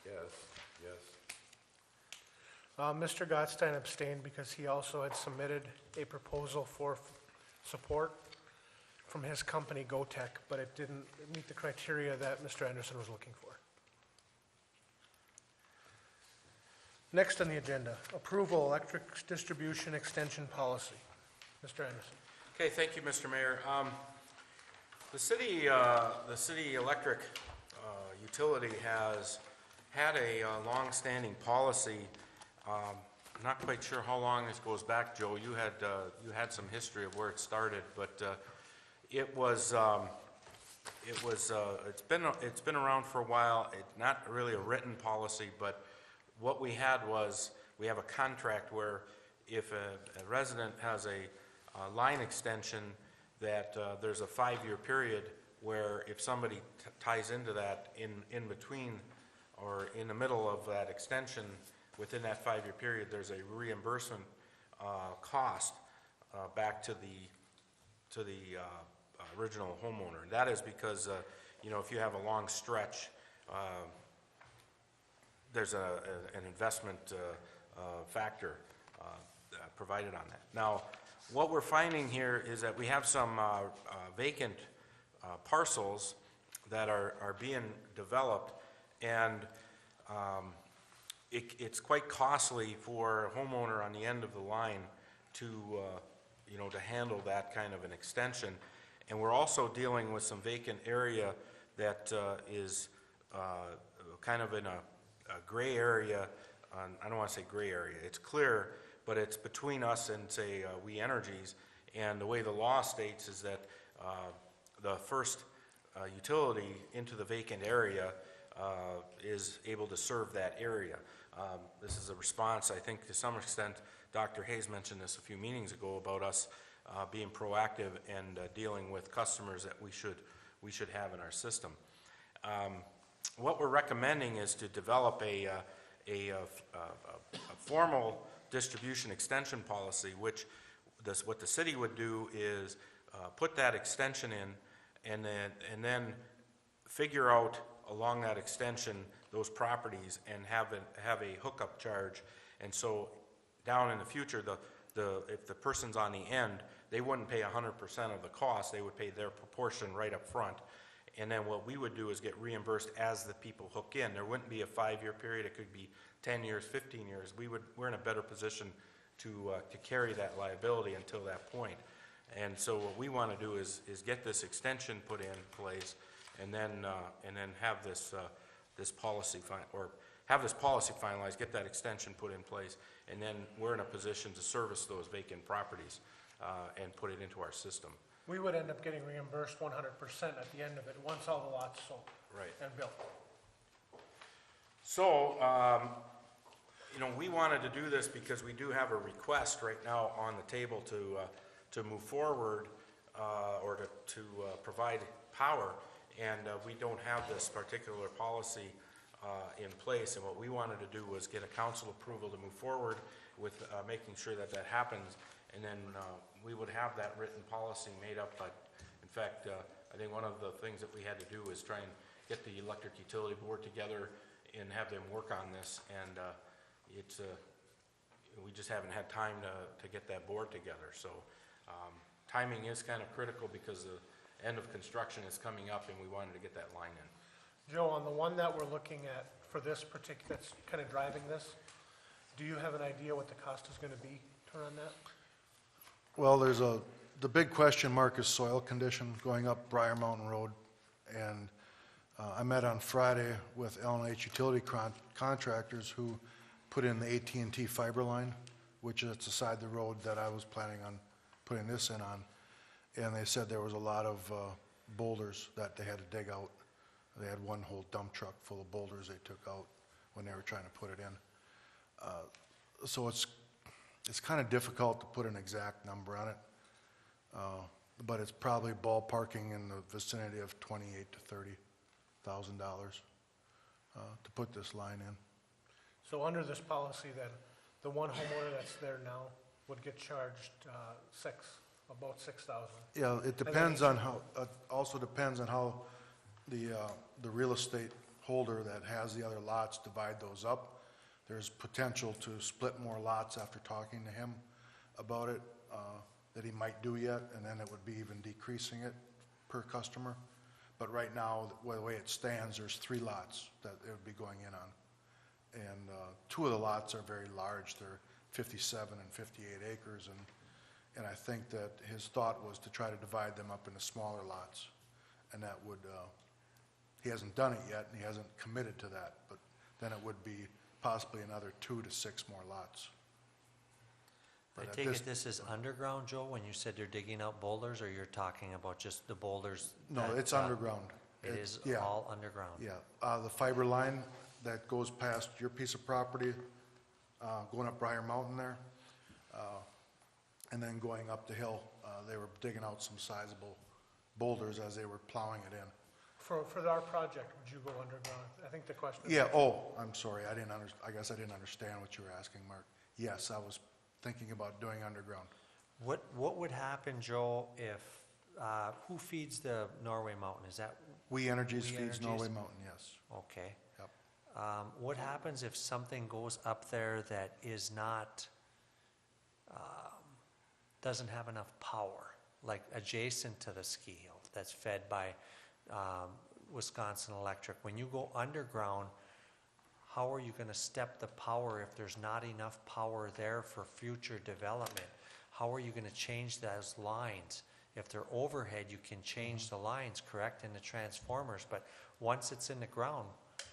Yes. Mr. Gottstein abstained because he also had submitted a proposal for support from his company, GoTech, but it didn't meet the criteria that Mr. Anderson was looking for. Next on the agenda, approval electric distribution extension policy. Mr. Anderson. Okay, thank you, Mr. Mayor. The city electric utility has had a long-standing policy. I'm not quite sure how long this goes back, Joe. You had some history of where it started, but it's been around for a while. It's not really a written policy, but what we had was, we have a contract where if a resident has a line extension, that there's a 5-year period where if somebody ties into that in between or in the middle of that extension, within that 5-year period, there's a reimbursement cost back to the original homeowner. That is because, if you have a long stretch, there's an investment factor provided on that. Now, what we're finding here is that we have some vacant parcels that are being developed, and it's quite costly for a homeowner on the end of the line to handle that kind of an extension. And we're also dealing with some vacant area that is kind of in a gray area. I don't want to say gray area, it's clear, but it's between us and, say, We Energies. And the way the law states is that the first utility into the vacant area is able to serve that area. This is a response, I think, to some extent. Dr. Hayes mentioned this a few meetings ago about us being proactive and dealing with customers that we should have in our system. What we're recommending is to develop a formal distribution extension policy, which what the city would do is put that extension in, and then figure out along that extension those properties and have a hookup charge. And so down in the future, if the person's on the end, they wouldn't pay 100% of the cost. They would pay their proportion right up front. And then what we would do is get reimbursed as the people hook in. There wouldn't be a 5-year period. It could be 10 years, 15 years. We're in a better position to carry that liability until that point. And so what we want to do is get this extension put in place, and then have this policy finalized, get that extension put in place, and then we're in a position to service those vacant properties and put it into our system. We would end up getting reimbursed 100% at the end of it, once all the lots sold. Right. And built. So, we wanted to do this because we do have a request right now on the table to move forward or to provide power, and we don't have this particular policy in place. And what we wanted to do was get a council approval to move forward with making sure that happens, and then we would have that written policy made up. But in fact, I think one of the things that we had to do is try and get the electric utility board together and have them work on this, and we just haven't had time to get that board together. So timing is kind of critical because the end of construction is coming up, and we wanted to get that line in. Joe, on the one that we're looking at for this particular, that's kind of driving this, do you have an idea what the cost is going to be to run that? Well, the big question mark is soil condition going up Briar Mountain Road. And I met on Friday with L&H utility contractors who put in the AT&T fiber line, which is beside the road that I was planning on putting this in on. And they said there was a lot of boulders that they had to dig out. They had one whole dump truck full of boulders they took out when they were trying to put it in. So it's kind of difficult to put an exact number on it, but it's probably ballparking in the vicinity of $28,000 to $30,000 to put this line in. So under this policy then, the one homeowner that's there now would get charged $6 about 6,000. Yeah, it depends on how, also depends on how the real estate holder that has the other lots divide those up. There's potential to split more lots after talking to him about it, that he might do yet, and then it would be even decreasing it per customer. But right now, the way it stands, there's 3 lots that it would be going in on. And 2 of the lots are very large. They're 57 and 58 acres, and I think that his thought was to try to divide them up into smaller lots. And that would, he hasn't done it yet, and he hasn't committed to that, but then it would be possibly another 2 to 6 more lots. I But at take it this is underground, Joe, when you said they're digging out boulders, or you're talking about just the boulders? No, that, it's underground. It is yeah, all underground? Yeah, the fiber line that goes past your piece of property, going up Briar Mountain there, and then going up the hill, they were digging out some sizable boulders as they were plowing it in. For our project, would you go underground? I think the question is... Yeah, oh, I'm sorry, I guess I didn't understand what you were asking, Mark. Yes, I was thinking about doing underground. What would happen, Joe, if, who feeds the Norway Mountain? Is that, We Energies We feeds Energies? Norway Mountain, yes. okay. Yep. What happens if something goes up there that is not, doesn't have enough power, like adjacent to the ski hill, that's fed by Wisconsin Electric? When you go underground, how are you gonna step the power if there's not enough power there for future development? How are you gonna change those lines? If they're overhead, you can change the lines, correct, in the transformers, but once it's in the ground,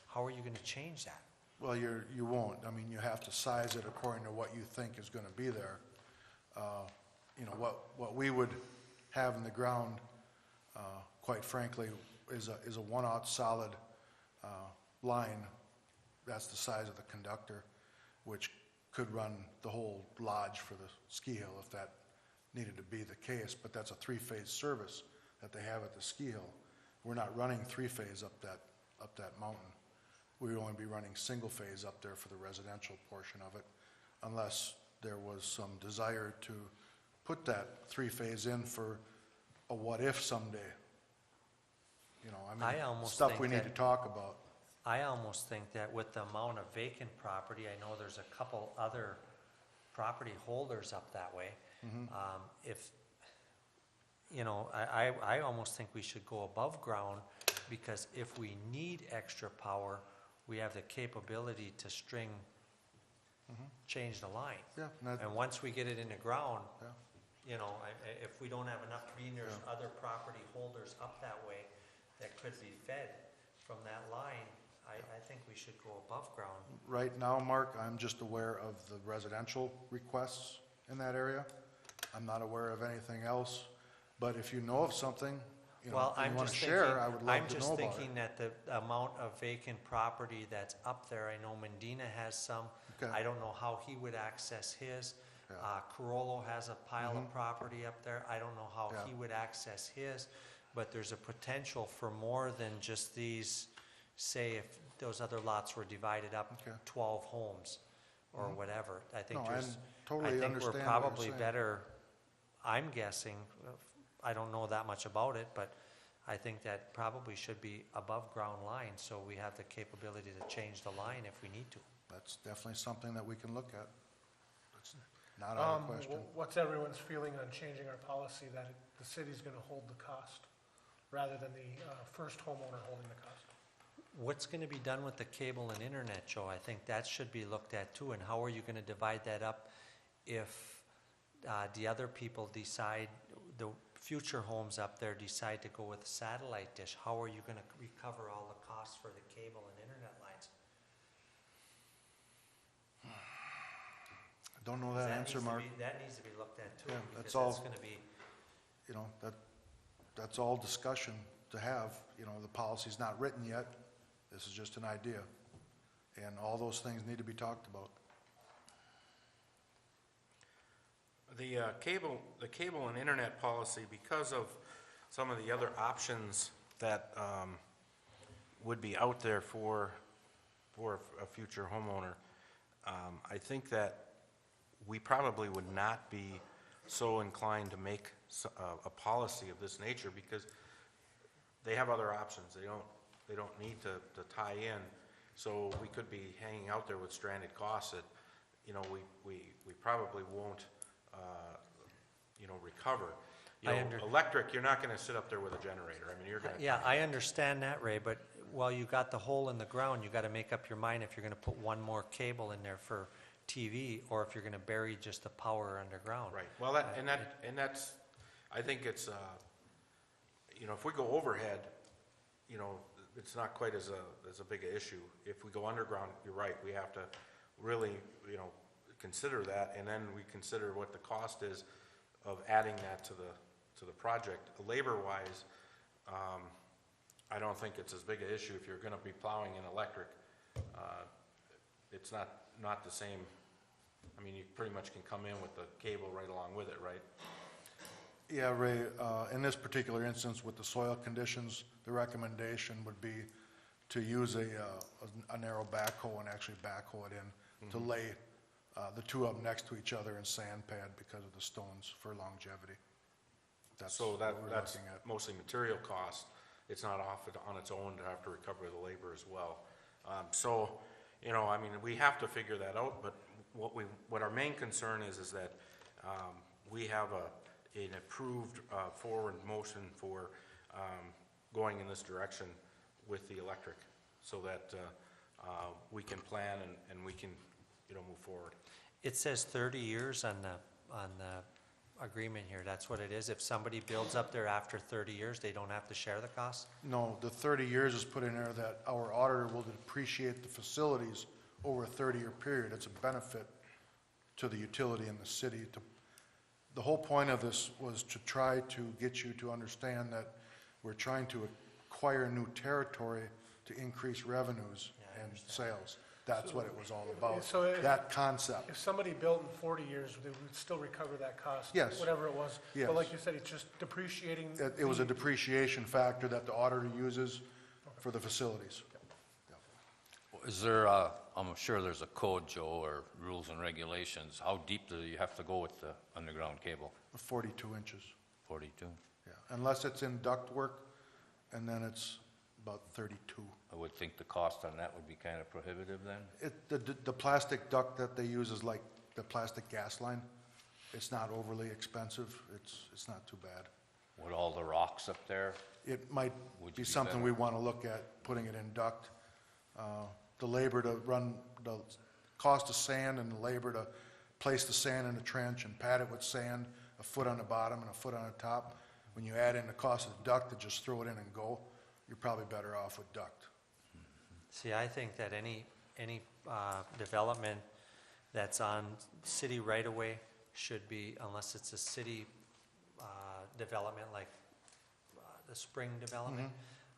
how are you gonna change that? Well, you won't. I mean, you have to size it according to what you think is gonna be there. You know, what we would have in the ground, quite frankly, is a 1/0 solid line. That's the size of the conductor, which could run the whole lodge for the ski hill if that needed to be the case, but that's a 3-phase service that they have at the ski hill. We're not running 3-phase up that mountain. We would only be running single-phase up there for the residential portion of it, unless there was some desire to put that 3-phase in for a what-if someday. You know, I I mean, almost stuff think we need that- to talk about. I almost think that with the amount of vacant property, I know there's a couple other property holders up that way. If, you know, I almost think we should go above ground, because if we need extra power, we have the capability to change the line. Yeah, and that- And once we get it in the ground, Yeah. you know, if we don't have enough, there's other property holders up that way that could be fed from that line, I think we should go above ground. Right now, Mark, I'm just aware of the residential requests in that area. I'm not aware of anything else, but if you know of something, you know, Well, and I'm you want to just share, thinking, I would I'm love to just know about thinking it. that the amount of vacant property that's up there, I know Mendina has some. Okay. I don't know how he would access his. Yeah. Carollo has a pile of property up there. I don't know how Yeah. he would access his, but there's a potential for more than just these, say if those other lots were divided up Okay. 12 homes or whatever. I think No, I there's, totally I think understand we're what you're probably saying. better, I'm guessing, I don't know that much about it, but I think that probably should be above ground line, so we have the capability to change the line if we need to. That's definitely something that we can look at. It's not out of question. What's everyone's feeling on changing our policy that the city's gonna hold the cost, rather than the first homeowner holding the cost? What's going to be done with the cable and internet, Joe? I think that should be looked at too, and how are you going to divide that up if the other people decide, the future homes up there decide to go with a satellite dish? How are you going to recover all the costs for the cable and internet lines? I don't know that answer, Mark. That needs to be looked at too, Yeah, because that's all. that's going to be, You know, that's all discussion to have. You know, the policy's not written yet. This is just an idea. And all those things need to be talked about. The cable and internet policy, because of some of the other options that would be out there for a future homeowner, I think that we probably would not be so inclined to make a policy of this nature, because they have other options. They don't need to tie in. So we could be hanging out there with stranded costs that, you know, we probably won't, you know, recover. You know, electric, you're not gonna sit up there with a generator. I mean, you're gonna. Yeah, I understand that, Ray, but while you got the hole in the ground, you gotta make up your mind if you're gonna put one more cable in there for TV, or if you're gonna bury just the power underground. Right, well, that's, I think it's, you know, if we go overhead, you know, it's not quite as a big an issue. If we go underground, you're right, we have to really, you know, consider that, and then we consider what the cost is of adding that to the project. Labor-wise, I don't think it's as big an issue if you're gonna be plowing in electric. It's not the same. I mean, you pretty much can come in with the cable right along with it, right? Yeah, Ray, in this particular instance with the soil conditions, the recommendation would be to use a narrow backhoe and actually backhoe it in to lay the two of them next to each other in sand pad because of the stones for longevity. So what we're that's looking at. mostly material cost. It's not off on its own to have to recover the labor as well. So, you know, I mean, we have to figure that out, but what our main concern is that we have an approved forward motion for going in this direction with the electric, so that we can plan and we can, you know, move forward. It says 30 years on the agreement here, that's what it is? If somebody builds up there after 30 years, they don't have to share the cost? No, the 30 years is put in there that our auditor will depreciate the facilities over a 30-year period. It's a benefit to the utility in the city. The whole point of this was to try to get you to understand that we're trying to acquire new territory to increase revenues and sales. That's what it was all about, So that concept. If somebody built in 40 years, they would still recover that cost? Yes. Whatever it was? Yes. But like you said, it's just depreciating? It was a depreciation factor that the auditor uses for the facilities. Is there, I'm sure there's a code, Joe, or rules and regulations. How deep do you have to go with the underground cable? 42 inches, 42? yeah. Unless it's in ductwork, and then it's about 32. I would think the cost on that would be kind of prohibitive then? The plastic duct that they use is like the plastic gas line. It's not overly expensive. It's not too bad. With all the rocks up there? It might Would you be be something better? we want to look at, putting it in duct. The labor to run, the cost of sand and the labor to place the sand in the trench and pad it with sand, a foot on the bottom and a foot on the top. When you add in the cost of the duct to just throw it in and go, you're probably better off with duct. See, I think that any development that's on city right-of-way should be, unless it's a city development like the Spring development,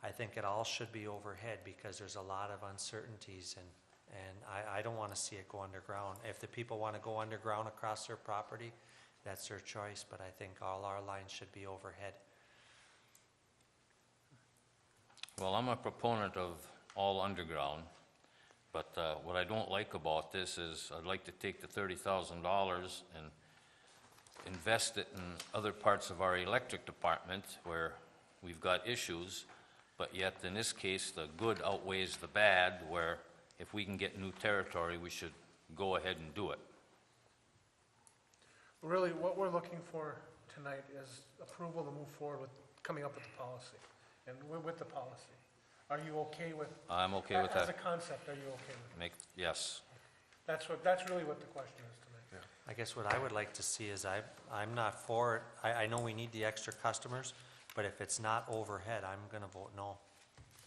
I think it all should be overhead because there's a lot of uncertainties and I don't want to see it go underground. If the people want to go underground across their property, that's their choice, but I think all our lines should be overhead. Well, I'm a proponent of all underground, but what I don't like about this is I'd like to take the $30,000 and invest it in other parts of our electric department where we've got issues, but yet in this case, the good outweighs the bad, where if we can get new territory, we should go ahead and do it. Really, what we're looking for tonight is approval to move forward with coming up with the policy, and with the policy. Are you okay with? I'm okay with As a that. concept, are you okay with it? Yes. That's really what the question is tonight. I guess what I would like to see is I'm not for it. I know we need the extra customers, but if it's not overhead, I'm going to vote no.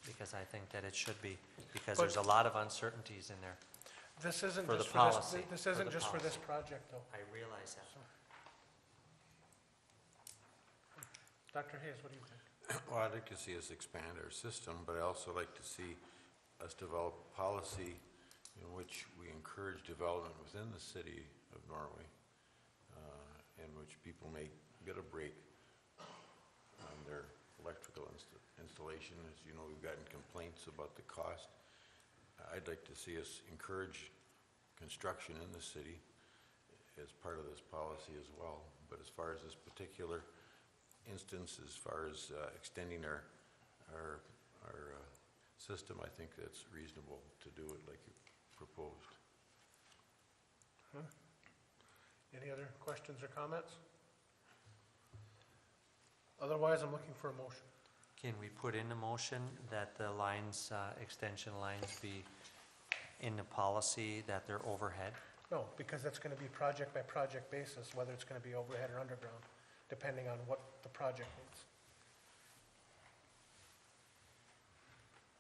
Because I think that it should be, because there's a lot of uncertainties in there. This isn't For the just for this, policy, this for isn't the just for this policy. project, though. I realize that. Dr. Hayes, what do you think? Well, I'd like to see us expand our system, but I also like to see us develop a policy in which we encourage development within the city of Norway, in which people may get a break on their electrical installation. As you know, we've gotten complaints about the cost. I'd like to see us encourage construction in the city as part of this policy as well. But as far as this particular instance, as far as extending our system, I think that's reasonable to do it like you proposed. Any other questions or comments? Otherwise, I'm looking for a motion. Can we put in a motion that the lines, extension lines be in the policy that they're overhead? No, because that's going to be project by project basis, whether it's going to be overhead or underground, depending on what the project needs.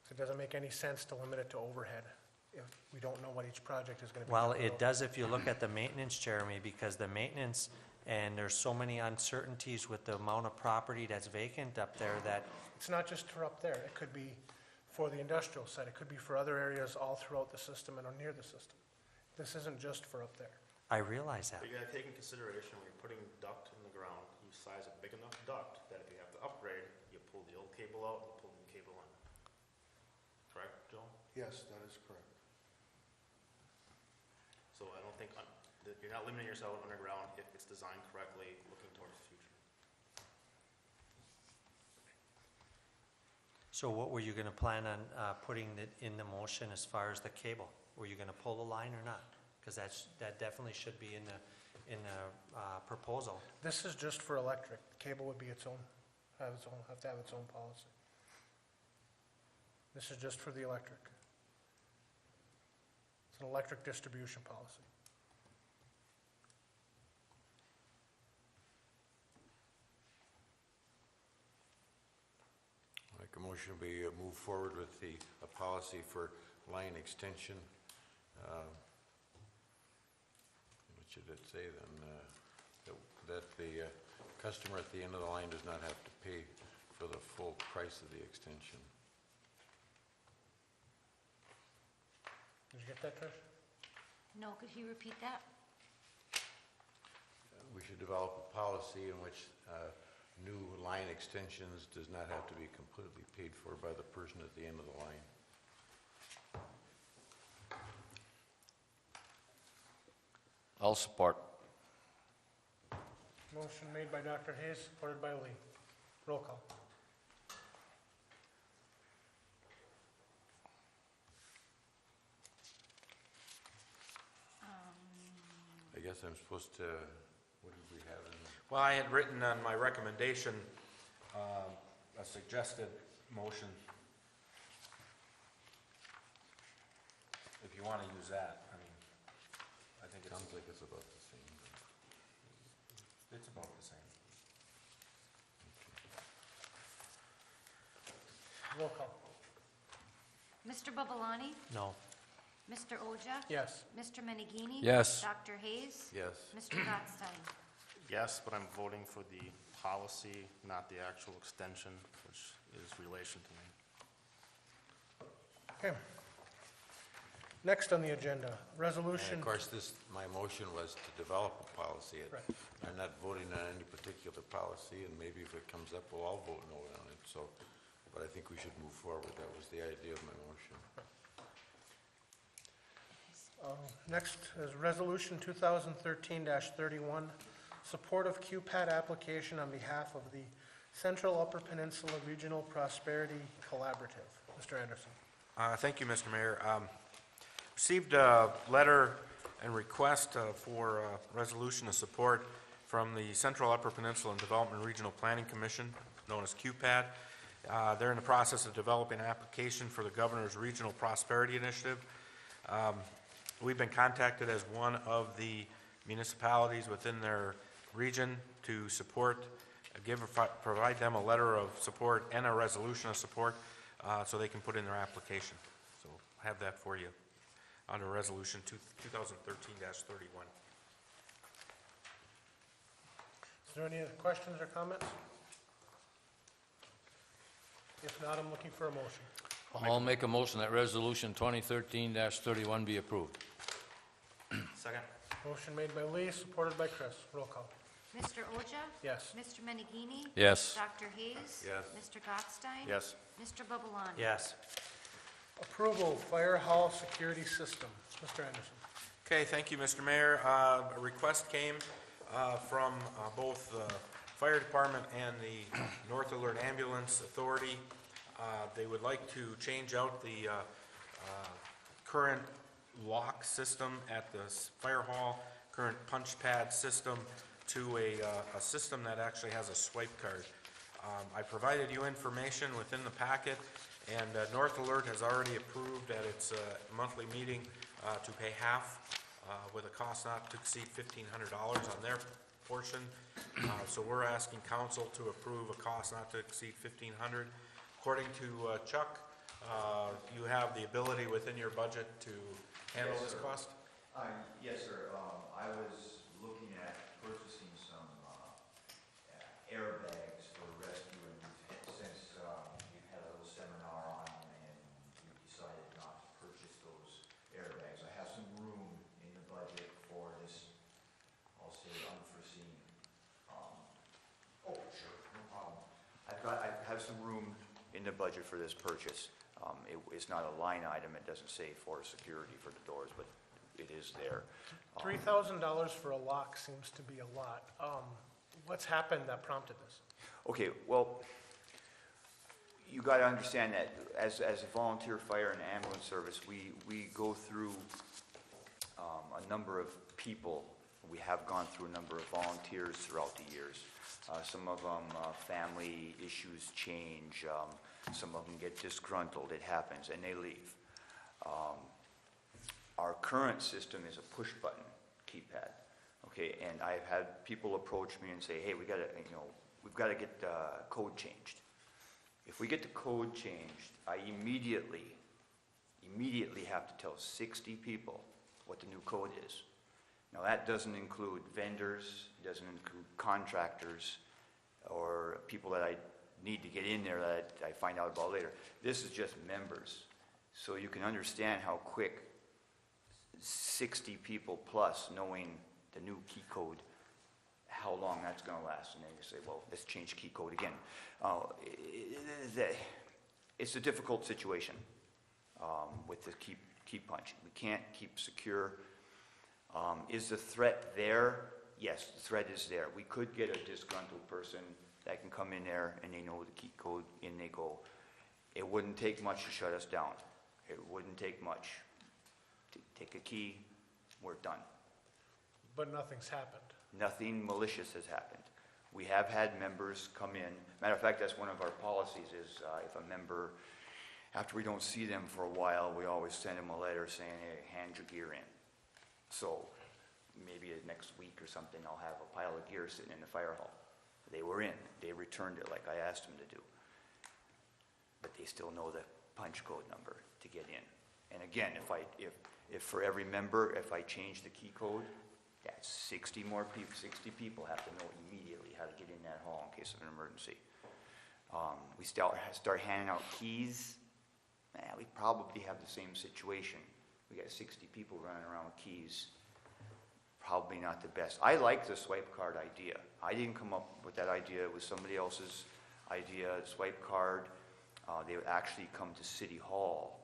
So it doesn't make any sense to limit it to overhead if we don't know what each project is going to be. Well, it does if you look at the maintenance, Jeremy, because the maintenance, and there's so many uncertainties with the amount of property that's vacant up there that, It's not just for up there. It could be for the industrial site. It could be for other areas all throughout the system and or near the system. This isn't just for up there. I realize that. But you gotta take in consideration when you're putting duct in the ground, you size a big enough duct that if you have to upgrade, you pull the old cable out and pull the new cable in. Correct, Joe? Yes, that is correct. So I don't think, that you're not limiting yourself underground if it's designed correctly, looking towards the future. So what were you gonna plan on, putting it in the motion as far as the cable? Were you gonna pull the line or not? Because that definitely should be in the proposal. This is just for electric. Cable would be its own, have to have its own policy. This is just for the electric. It's an electric distribution policy. Make a motion, we move forward with a policy for line extension. What should it say then? That the customer at the end of the line does not have to pay for the full price of the extension. Did you get that, Trish? No, could you repeat that? We should develop a policy in which new line extensions does not have to be completely paid for by the person at the end of the line. I'll support. Motion made by Dr. Hayes, supported by Lee. Roll call. I guess I'm supposed to, what did we have in? Well, I had written on my recommendation, a suggested motion. If you want to use that, I mean, I think Sounds like it's about the same. it's about the same. Roll call. Mr. Babalani? No. Mr. Oja? Yes. Mr. Menegini? Yes. Dr. Hayes? Yes. Mr. Gottstein? Yes, but I'm voting for the policy, not the actual extension, which is relation to me. Okay. Next on the agenda, And resolution. of course, my motion was to develop a policy. Right. I'm not voting on any particular policy, and maybe if it comes up, we'll all vote no on it, so, but I think we should move forward. That was the idea of my motion. Next is Resolution 2013-31, support of QPAD application on behalf of the Central Upper Peninsula Regional Prosperity Collaborative. Mr. Anderson. Thank you, Mr. Mayor. Received a letter and request for a resolution of support from the Central Upper Peninsula and Development Regional Planning Commission, known as QPAD. They're in the process of developing an application for the Governor's Regional Prosperity Initiative. We've been contacted as one of the municipalities within their region to support, provide them a letter of support and a resolution of support so they can put in their application. So I have that for you under Resolution 2013-31. Is there any other questions or comments? If not, I'm looking for a motion. I'll make a motion that resolution 2013-31 be approved. Second. Motion made by Lee, supported by Chris. Roll call. Mr. Oja? Yes. Mr. Menegini? Yes. Dr. Hayes? Yes. Mr. Gottstein? Yes. Mr. Babalani? Yes. Approval, fire hall security system. Mr. Anderson. Okay, thank you, Mr. Mayor. A request came from both the fire department and the North Alert Ambulance Authority. They would like to change out the current lock system at the fire hall, current punch pad system, to a system that actually has a swipe card. I provided you information within the packet, and North Alert has already approved at its monthly meeting to pay half with a cost not to exceed $1,500 on their portion. So we're asking council to approve a cost not to exceed $1,500. According to Chuck, you have the ability within your budget to handle Yes, this sir. cost? Yes, sir. I was looking at purchasing some airbags for rescue, and since we've had a little seminar on them, and we decided not to purchase those airbags. I have some room in the budget for this, I'll say, unforeseen. Oh, sure, no problem. I have some room in the budget for this purchase. It's not a line item. It doesn't say for security for the doors, but it is there. $3,000 for a lock seems to be a lot. What's happened that prompted this? Okay, well, you got to understand that as a volunteer fire and ambulance service, we go through a number of people. We have gone through a number of volunteers throughout the years. Some of them, family issues change. Some of them get disgruntled. It happens, and they leave. Our current system is a push-button keypad. Okay, and I've had people approach me and say, "Hey, we've got to get the code changed." If we get the code changed, I immediately have to tell 60 people what the new code is. Now, that doesn't include vendors, doesn't include contractors, or people that I need to get in there that I find out about later. This is just members. So you can understand how quick 60 people plus knowing the new key code, how long that's going to last. And then you say, well, let's change key code again. It's a difficult situation with the key punch. We can't keep secure. Is the threat there? Yes, the threat is there. We could get a disgruntled person that can come in there and they know the key code, in they go. It wouldn't take much to shut us down. It wouldn't take much. Take a key, we're done. But nothing's happened. Nothing malicious has happened. We have had members come in. Matter of fact, that's one of our policies is if a member, after we don't see them for a while, we always send them a letter saying, hey, hand your gear in. So maybe next week or something, I'll have a pile of gear sitting in the fire hall. They were in. They returned it like I asked them to do. But they still know the punch code number to get in. And again, if for every member, if I change the key code, that's 60 people have to know immediately how to get in that hall in case of an emergency. We start handing out keys. We probably have the same situation. We got 60 people running around with keys. Probably not the best. I like the swipe card idea. I didn't come up with that idea. It was somebody else's idea. Swipe card. They would actually come to City Hall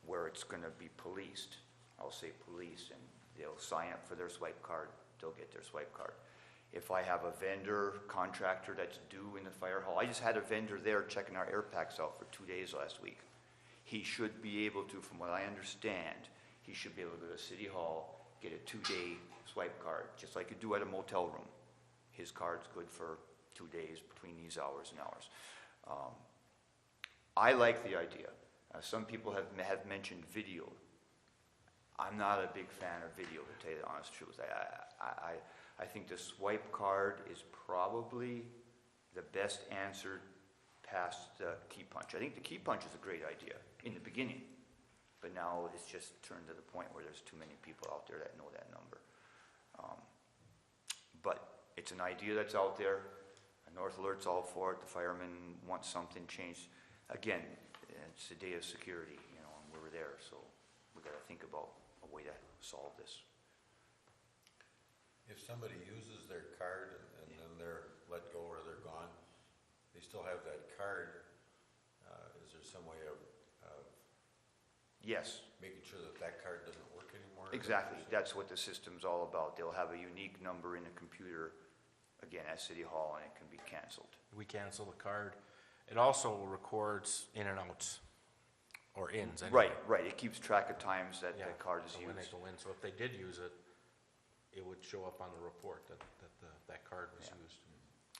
where it's going to be policed. I'll say police, and they'll sign up for their swipe card. They'll get their swipe card. If I have a vendor, contractor that's due in the fire hall, I just had a vendor there checking our air packs out for 2 days last week. He should be able to, from what I understand, he should be able to go to City Hall, get a 2-day swipe card, just like you do at a motel room. His card's good for 2 days between these hours and hours. I like the idea. Some people have mentioned video. I'm not a big fan of video, to tell you the honest truth. I think the swipe card is probably the best answer past the key punch. I think the key punch is a great idea in the beginning, but now it's just turned to the point where there's too many people out there that know that number. But it's an idea that's out there. North Alert's all for it. The firemen want something changed. Again, it's a day of security, and we're there, so we got to think about a way to solve this. If somebody uses their card and then they're let go or they're gone, they still have that card. Is there some way of Yes. making sure that card doesn't work anymore? Exactly, that's what the system's all about. They'll have a unique number in the computer, again, at City Hall, and it can be canceled. We cancel the card. It also records in and outs, or ins, anyway. Right, it keeps track of times that Yeah, the card is so when they used. go in, so if they did use it, it would show up on the report that card was Yeah. used.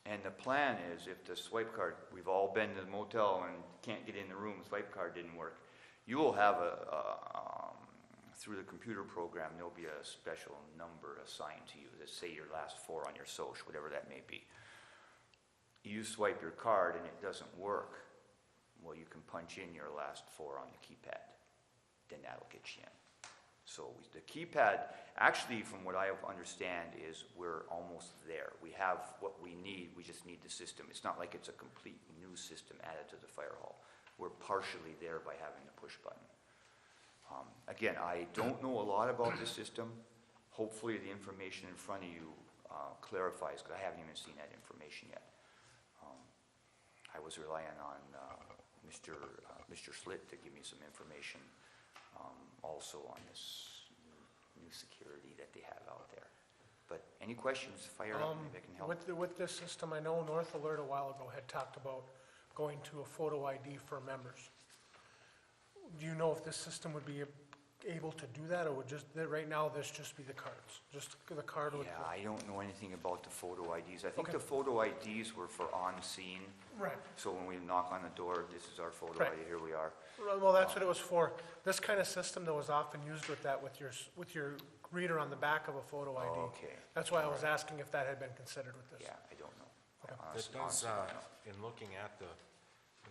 And the plan is, if the swipe card, we've all been to the motel and can't get in the room, swipe card didn't work, you will have through the computer program, there'll be a special number assigned to you, that say your last four on your social, whatever that may be. You swipe your card and it doesn't work, well, you can punch in your last four on the keypad, then that'll get you in. So the keypad, actually, from what I understand, is we're almost there. We have what we need, we just need the system. It's not like it's a complete new system added to the fire hall. We're partially there by having the push button. Again, I don't know a lot about the system. Hopefully the information in front of you clarifies, because I haven't even seen that information yet. I was relying on Mr. Slitt to give me some information also on this new security that they have out there. But any questions, fire up, maybe I can help. With this system, I know North Alert a while ago had talked about going to a photo ID for members. Do you know if this system would be able to do that, or would right now this just be the cards? Just the card would... Yeah, I don't know anything about the photo IDs. I think Okay. the photo IDs were for on scene. Right. So when we knock on the door, this is our photo Right. ID, here we are. Well, that's what it was for. This kind of system that was often used with that, with your reader on the back of a photo ID. Okay. That's why I was asking if that had been considered with this. Yeah, I don't know. Okay. It does, in looking at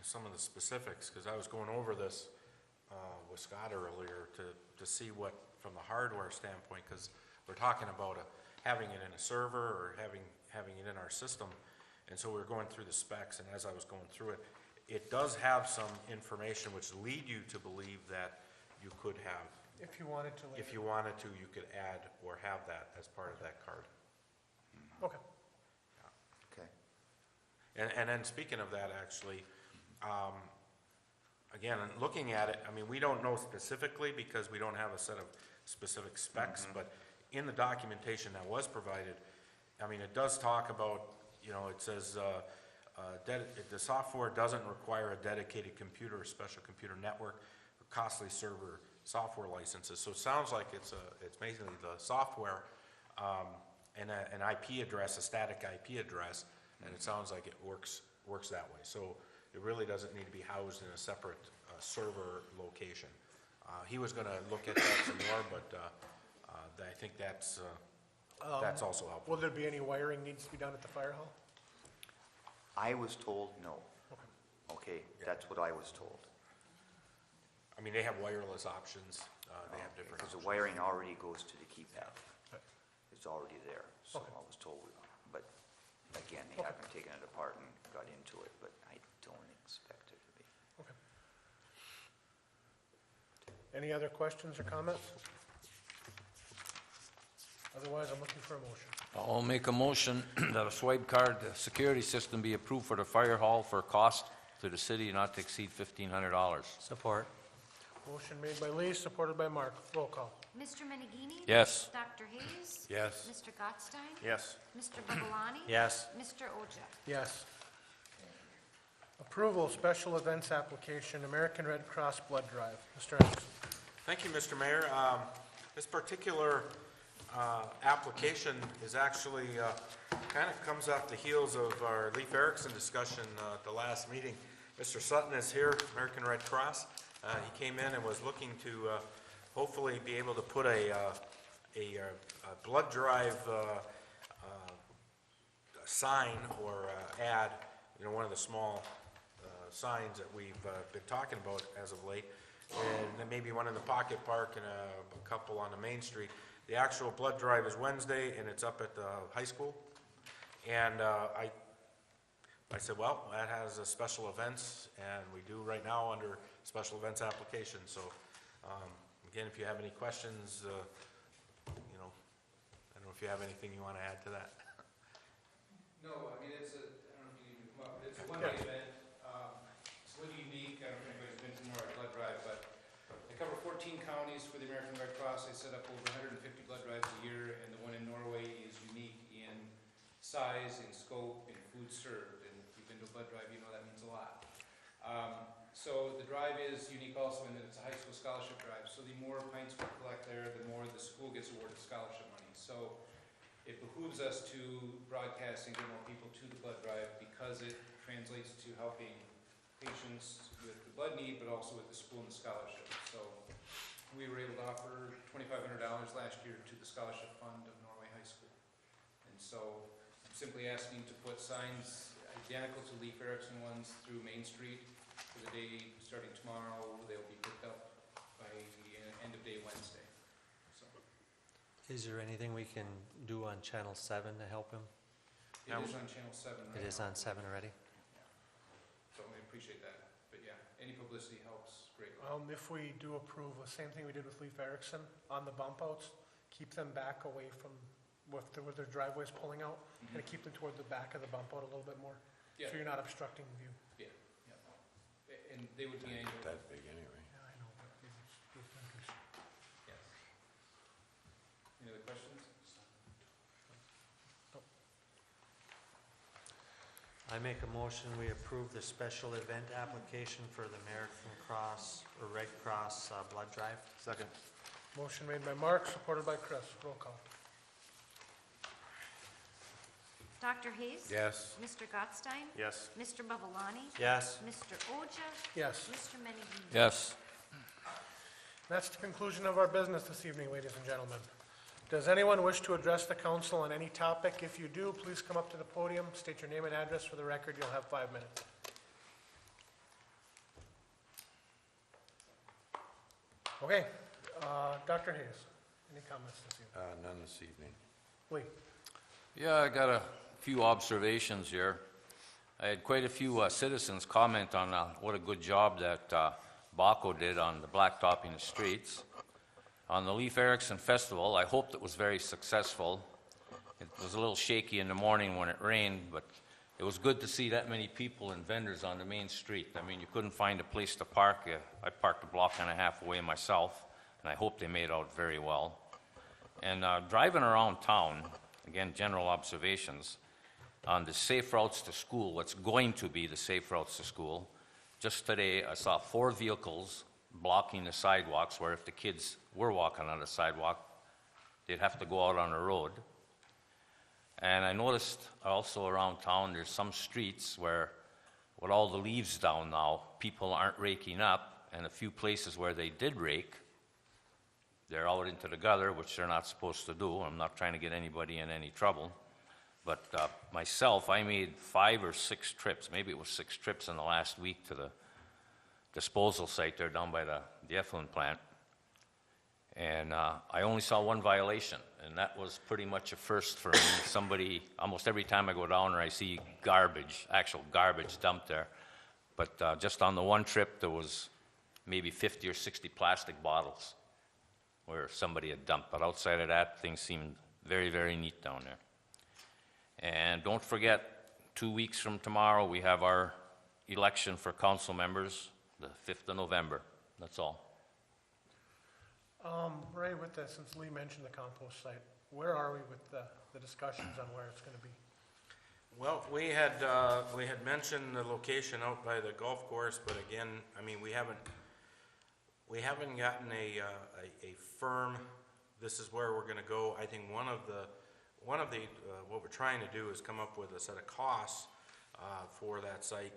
some of the specifics, because I was going over this with Scott earlier to see what, from the hardware standpoint, because we're talking about having it in a server or having it in our system, and so we were going through the specs, and as I was going through it, it does have some information which lead you to believe that you could have, If you wanted to later. if you wanted to, you could add or have that as part of that card. Okay. Okay. And then speaking of that, actually, again, looking at it, I mean, we don't know specifically because we don't have a set of specific specs, but in the documentation that was provided, I mean, it does talk about, it says, the software doesn't require a dedicated computer or special computer network or costly server software licenses. So it sounds like it's basically the software, and an IP address, a static IP address, and it sounds like it works that way. So it really doesn't need to be housed in a separate server location. He was going to look at that some more, but I think that's also helpful. Will there be any wiring needs to be done at the fire hall? I was told no. Okay, that's what I was told. I mean, they have wireless options. They have different Because the options. wiring already goes to the keypad. Right. It's already there, so Okay. I was told, but again, they haven't taken it apart and got into it, but I don't expect it to be. Okay. Any other questions or comments? Otherwise, I'm looking for a motion. I'll make a motion that a swipe card security system be approved for the fire hall for cost to the city not to exceed $1,500. Support. Motion made by Lee, supported by Mark. Roll call. Mr. Menegini? Yes. Dr. Hayes? Yes. Mr. Gottstein? Yes. Mr. Babalani? Yes. Mr. Oja? Yes. Approval of special events application, American Red Cross Blood Drive. Mr. Anderson. Thank you, Mr. Mayor. This particular application is actually, kind of comes off the heels of our Leif Erikson discussion at the last meeting. Mr. Sutton is here, American Red Cross. He came in and was looking to hopefully be able to put a blood drive sign or ad, one of the small signs that we've been talking about as of late, and then maybe one in the Pocket Park and a couple on the Main Street. The actual blood drive is Wednesday, and it's up at the high school. And I said, well, that has a special events, and we do right now under special events application. So, again, if you have any questions, I don't know if you have anything you want to add to that. No, I mean, I don't know if you need to come up, but it's a one-day event. It's a little unique. I don't know if anybody's been to Norway Blood Drive, but they cover 14 counties for the American Red Cross. They set up over size, in scope, in food served, and if you've been to a blood drive, you know that means a lot. So the drive is unique also in that it's a high school scholarship drive, so the more pints we collect there, the more the school gets awarded scholarship money. So it behooves us to broadcast and get more people to the blood drive because it translates to helping patients with the blood need, but also with the school and the scholarship. So we were able to offer $2,500 last year to the scholarship fund of Norway High School. And so I'm simply asking to put signs identical to Leif Erikson ones through Main Street for the day starting tomorrow. They'll be picked up by the end of day Wednesday. So Is there anything we can do on Channel 7 to help him? it is on Channel 7 right It is now. on 7 already? So we appreciate that. But yeah, any publicity helps greatly. If we do approve, the same thing we did with Leif Erikson on the bump outs, keep them back away from, with their driveways pulling out, and keep them toward the back of the bump out a little bit more, Yeah. so you're not obstructing view. Yeah. And they would be angled. That big anyway. Yeah, I know, but Yes. Any other questions? I make a motion, we approve the special event application for the American Cross, or Red Cross blood drive. Second. motion made by Mark, supported by Chris. Roll call. Dr. Hayes? Yes. Mr. Gottstein? Yes. Mr. Babalani? Yes. Mr. Oja? Yes. Mr. Menninee? Yes. That's the conclusion of our business this evening, ladies and gentlemen. Does anyone wish to address the council on any topic? If you do, please come up to the podium, state your name and address for the record. You'll have 5 minutes. Okay, Dr. Hayes, any comments this evening? None this evening. Lee? Yeah, I got a few observations here. I had quite a few citizens comment on what a good job that Baco did on the blacktopping the streets. On the Leif Erikson Festival, I hoped it was very successful. It was a little shaky in the morning when it rained, but it was good to see that many people and vendors on the main street. I mean, you couldn't find a place to park. I parked a block and a half away myself, and I hope they made out very well. And driving around town, again, general observations, on the safe routes to school, what's going to be the safe routes to school. Just today, I saw 4 vehicles blocking the sidewalks, where if the kids were walking on the sidewalk, they'd have to go out on the road. And I noticed also around town, there's some streets where, with all the leaves down now, people aren't raking up, and a few places where they did rake, they're out into the gutter, which they're not supposed to do. I'm not trying to get anybody in any trouble. But myself, I made 5 or 6 trips, maybe it was 6 trips in the last week to the disposal site there down by the effluent plant. And I only saw 1 violation, and that was pretty much a first for me. Somebody, almost every time I go down there, I see garbage, actual garbage dumped there. But just on the 1 trip, there was maybe 50 or 60 plastic bottles where somebody had dumped. But outside of that, things seemed very, very neat down there. And don't forget, 2 weeks from tomorrow, we have our election for council members, the 5th of November. That's all. Ray, with that, since Lee mentioned the compost site, where are we with the discussions on where it's going to be? Well, we had mentioned the location out by the golf course, but again, I mean, we haven't gotten a firm, this is where we're gonna go. I think one of the what we're trying to do is come up with a set of costs for that site.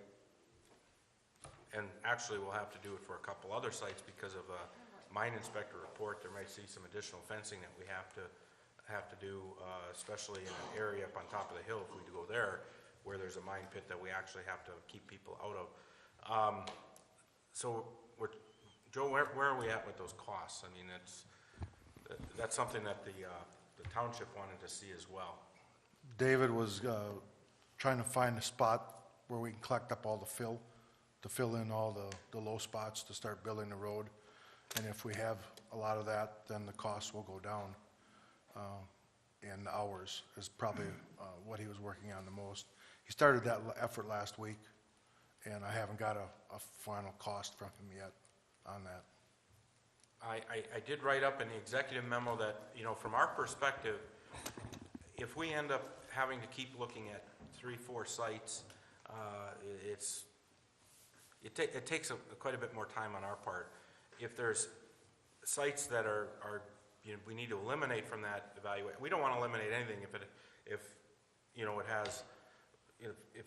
And actually, we'll have to do it for a couple other sites because of a mine inspector report. There might see some additional fencing that we have to do, especially in an area up on top of the hill if we go there, where there's a mine pit that we actually have to keep people out of. So Joe, where are we at with those costs? I mean, that's something that the township wanted to see as well. David was trying to find a spot where we can collect up all the fill, to fill in all the low spots to start building the road. And if we have a lot of that, then the cost will go down. And hours is probably what he was working on the most. He started that effort last week, and I haven't got a final cost from him yet on that. I did write up in the executive memo that, from our perspective, if we end up having to keep looking at 3, 4 sites, it takes quite a bit more time on our part. If there's sites that are we need to eliminate from that evaluation. We don't want to eliminate anything if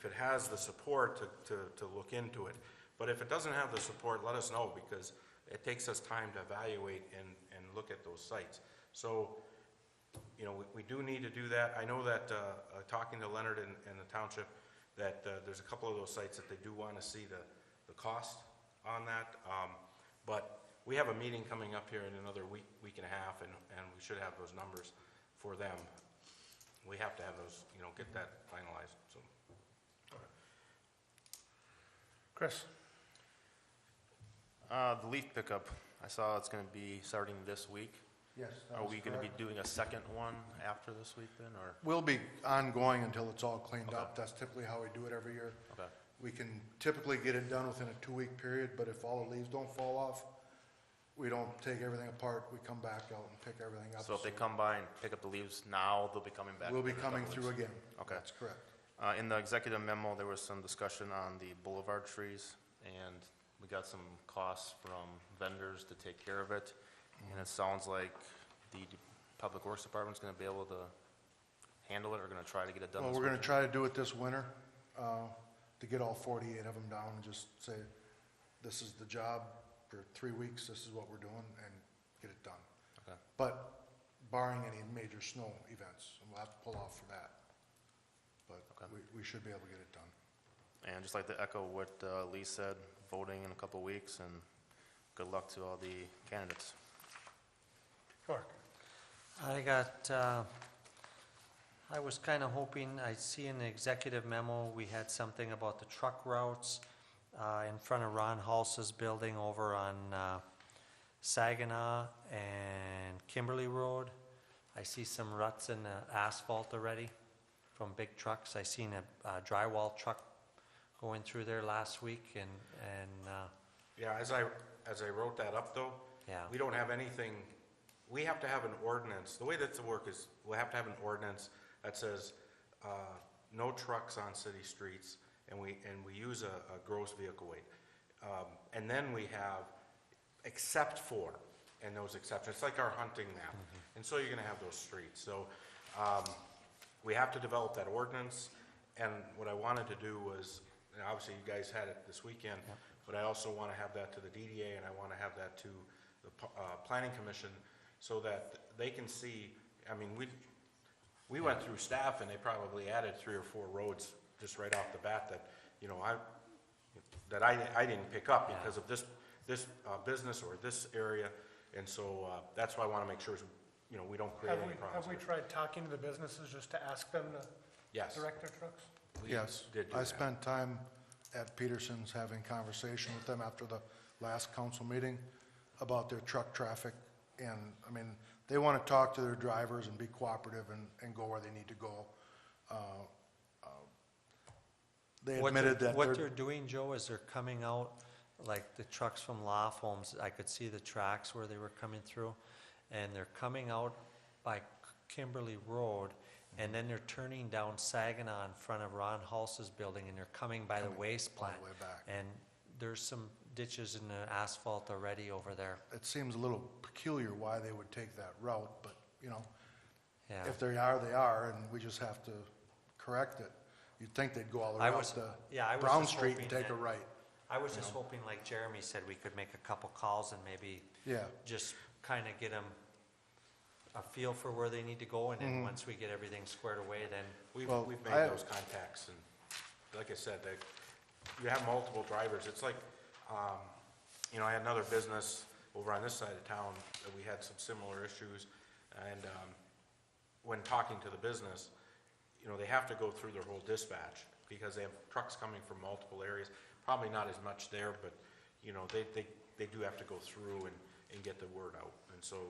it has the support to look into it. But if it doesn't have the support, let us know, because it takes us time to evaluate and look at those sites. So, we do need to do that. I know that, talking to Leonard and the township, that there's a couple of those sites that they do want to see the cost on that. But we have a meeting coming up here in another week and a half, and we should have those numbers for them. We have to have those, get that finalized, so. Chris? The leaf pickup, I saw it's gonna be starting this week. Yes. that Are is we gonna be correct. doing a second one after this week then, or? We'll be ongoing until it's all cleaned Okay. up. That's typically how we do it every year. Okay, We can typically get it done within a 2-week period, but if all the leaves don't fall off, we don't take everything apart. We come back out and pick everything up. so if they come by and pick up the leaves now, they'll be coming back? We'll be to pick up coming the through leaves? again. Okay. That's correct. In the executive memo, there was some discussion on the boulevard trees, and we got some costs from vendors to take care of it. And it sounds like the Public Works Department's gonna be able to handle it, or gonna try to get it done Well, this we're gonna weekend? try to do it this winter, to get all 48 of them down and just say, this is the job for 3 weeks, this is what we're doing, and get it done. Okay. But barring any major snow events, and we'll have to pull off for that. But Okay. we should be able to get it done. And just like to echo what Lee said, voting in a couple weeks, and good luck to all the candidates. York? I was kind of hoping, I see in the executive memo, we had something about the truck routes in front of Ron Hals's building over on Saginaw and Kimberly Road. I see some ruts in the asphalt already from big trucks. I seen a drywall truck going through there last week, and Yeah, as I wrote that up though, yeah. we don't have anything, we have to have an ordinance. The way that's work is, we'll have to have an ordinance that says, no trucks on city streets, and we use a gross vehicle weight. And then we have, except for, and those exceptions, it's like our hunting map. And so you're gonna have those streets. So, we have to develop that ordinance, and what I wanted to do was, and obviously you guys had it this weekend, but I also wanna have that to the DDA, and I wanna have that to the Planning Commission, so that they can see, I mean, we went through staff, and they probably added 3 or 4 roads just right off the bat that, I didn't pick up because of this business or this area, and so, that's why I wanna make sure, we don't create any problems. Have we tried talking to the businesses just to ask them to Yes. direct their trucks? We Yes, did do I that. spent time at Peterson's having conversation with them after the last council meeting about their truck traffic, and, I mean, they want to talk to their drivers and be cooperative and go where they need to go. They admitted that What they're, they're doing, Joe, is they're coming out, like the trucks from Loft Homes, I could see the tracks where they were coming through, and they're coming out by Kimberly Road, and then they're turning down Saginaw in front of Ron Hals's building, and they're coming by the waste all the plant. way back. And there's some ditches in the asphalt already over there. It seems a little peculiar why they would take that route, but, Yeah. if they are, and we just have to correct it. You'd think they'd go all the way I out was- to yeah, I was Brown just Street and hoping take a that- right. I was just hoping, like Jeremy said, we could make a couple calls and maybe Yeah. just kind of get them a feel for where they need to go, and then once we get everything squared away, then, Well, We've I- made those contacts, and like I said, you have multiple drivers. It's like, I had another business over on this side of town that we had some similar issues, and when talking to the business, they have to go through their whole dispatch, because they have trucks coming from multiple areas, probably not as much there, but, they do have to go through and get the word out, and so,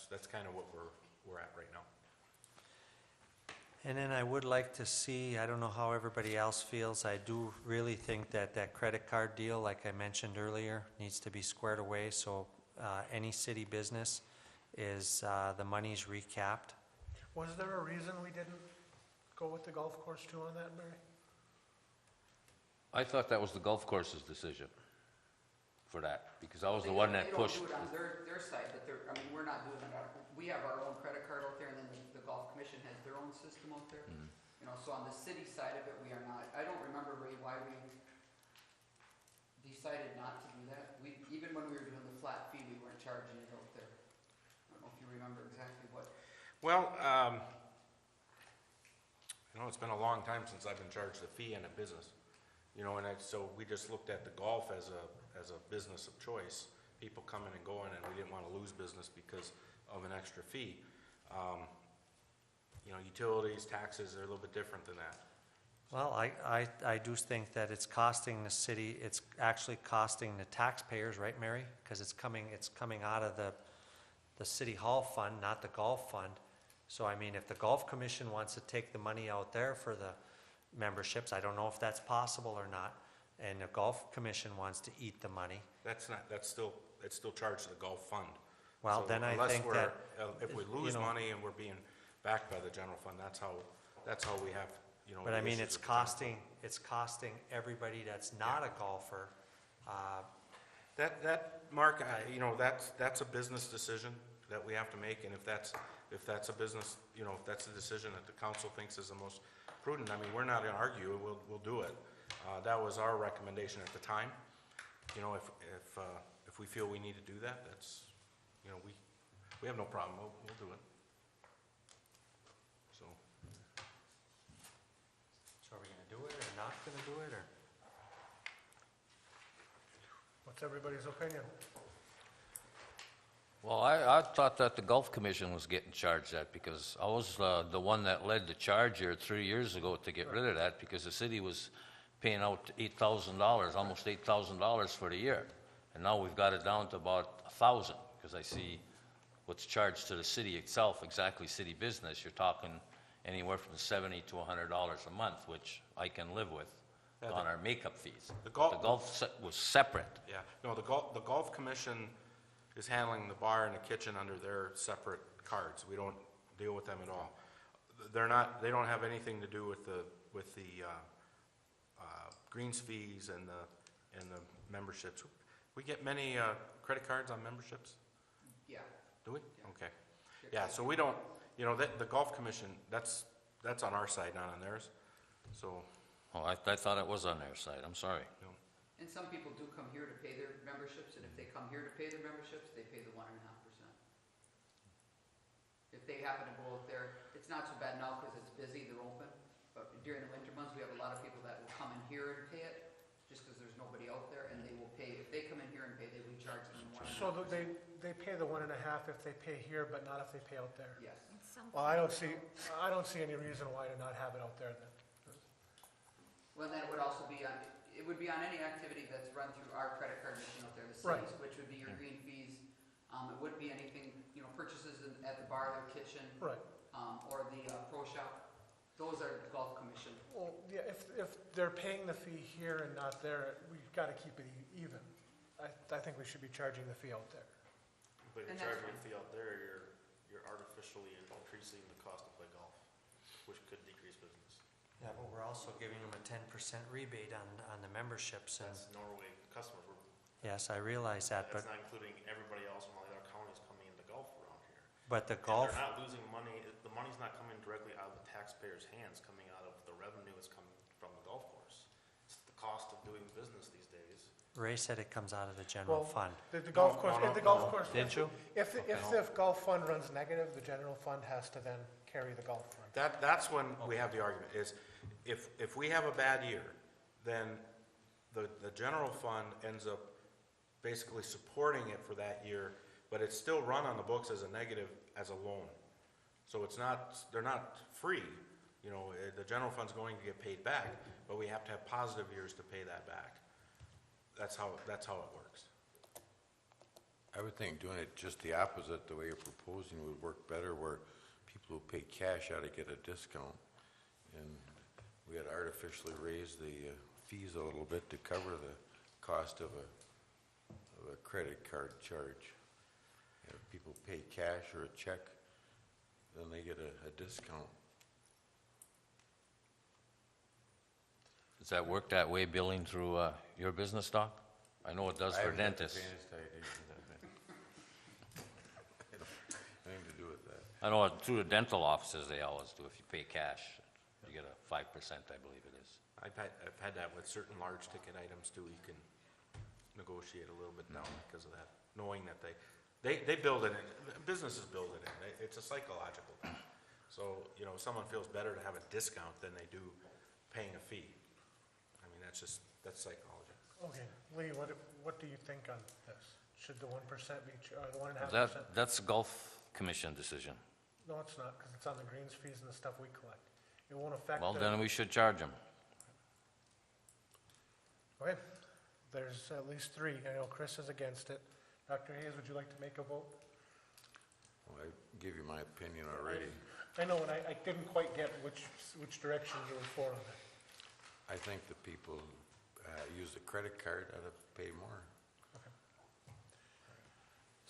that's kind of what we're at right now. and then I would like to see, I don't know how everybody else feels, I do really think that that credit card deal, like I mentioned earlier, needs to be squared away, so any city business is, the money's recapped Was there a reason we didn't go with the golf course too on that, Mary? I thought that was the golf course's decision for that, because I was the one that pushed. They don't do it on their side, but I mean, we're not doing it on, we have our own credit card out there, and then the golf commission has their own system out there. You know, so on the city side of it, we are not, I don't remember, Ray, why we decided not to do that. Even when we were doing the flat fee, we weren't charging it out there. I don't know if you remember exactly what. Well, you know, it's been a long time since I've been charged a fee in a business. You know, and so we just looked at the golf as a business of choice, people coming and going, and we didn't want to lose business because of an extra fee. You know, utilities, taxes are a little bit different than that. Well, I do think that it's costing the city, it's actually costing the taxpayers, right, Mary? Because it's coming out of the city hall fund, not the golf fund. So I mean, if the golf commission wants to take the money out there for the memberships, I don't know if that's possible or not, and the golf commission wants to eat the money. It's still charged to the golf fund. Well, So then I unless think we're- that, if we you lose know- money and we're being backed by the general fund, that's how we have, you know. but the I mean, issues it's with the general fund. costing everybody that's not a golfer. Mark, you know, that's a business decision that we have to make, and if that's a business, you know, if that's a decision that the council thinks is the most prudent, I mean, we're not gonna argue, we'll do it. That was our recommendation at the time. You know, if we feel we need to do that, that's, you know, we have no problem, we'll do it. So, So are we gonna do it or not gonna do it, or? What's everybody's opinion? Well, I thought that the golf commission was getting charged that, because I was the one that led the charge here 3 years ago to get rid of that, because the city was paying out $8,000, almost $8,000 for the year. And now we've got it down to about 1,000, because I see what's charged to the city itself, exactly city business. You're talking anywhere from $70 to $100 a month, which I can live with on our makeup fees. The golf- was separate. yeah, no, the golf commission is handling the bar and the kitchen under their separate cards. We don't deal with them at all. They don't have anything to do with the greens fees and the memberships. We get many credit cards on memberships, Yeah. do we? Okay. Yeah, so we don't, you know, the golf commission, that's on our side, not on theirs. So, Oh, I thought it was on their side, I'm sorry. you know, And some people do come here to pay their memberships, and if they come here to pay their memberships, they pay the 1.5%. If they happen to go out there, it's not so bad now because it's busy, they're open, but during the winter months, we have a lot of people that will come in here and pay it, just because there's nobody out there, and they will pay, if they come in here and pay, we charge them 1.5%. So they pay the 1.5 if they pay here, but not if they pay out there? Yes. And some Well, I don't see any reason why to not have it out there then. Well, then it would also be on, it would be on any activity that's run through our credit card machine out there, the Right. cities, which would be your green fees. It wouldn't be anything, you know, purchases at the bar, their kitchen, Right. or the pro shop. Those are golf commission. Well, yeah, if they're paying the fee here and not there, we've got to keep it even. I think we should be charging the fee out there. But you're And that's charging a fine. fee out there, you're artificially increasing the cost to play golf, which could decrease business. Yeah, but we're also giving them a 10% rebate on the memberships, and, That's Norway customers, yes, I realize that, that's but, not including everybody else from all the other counties coming into golf around here. but the And golf, they're not losing money, the money's not coming directly out of the taxpayers' hands, coming out of the revenue that's coming from the golf course. It's the cost of doing business these days. Ray said it comes out of the general Well, fund. the golf No, course, no, if the no, golf no. course. Didn't you? If the golf fund runs negative, the general fund has to then carry the golf fund. that's when we have the argument, is if we have a bad year, then the general fund ends up basically supporting it for that year, but it's still run on the books as a negative, as a loan. So they're not free, you know, the general fund's going to get paid back, but we have to have positive years to pay that back. That's how it works. I would think doing it just the opposite, the way you're proposing, would work better, where people who pay cash ought to get a discount. And we had artificially raised the fees a little bit to cover the cost of a credit card charge. If people pay cash or a check, then they get a discount. Does that work that way, billing through your business, Doc? I know it does for dentists. Nothing to do with that. I know through the dental offices, they always do. If you pay cash, you get a 5%, I believe it is. I've had that with certain large ticket items too. You can negotiate a little bit down because of that, knowing that they build it in, businesses build it in. It's a psychological thing. So, you know, someone feels better to have a discount than they do paying a fee. I mean, that's psychology. Okay, Lee, what do you think on this? Should the 1% be, or the 1.5%? That's a Gulf Commission decision. No, it's not, because it's on the greens fees and the stuff we collect. It won't affect Well, the... then we should charge them. Okay, there's at least 3. I know Chris is against it. Dr. Hayes, would you like to make a vote? Well, I gave you my opinion already. I know, and I didn't quite get which direction you were for on it. I think the people who use the credit card ought to pay more. Okay.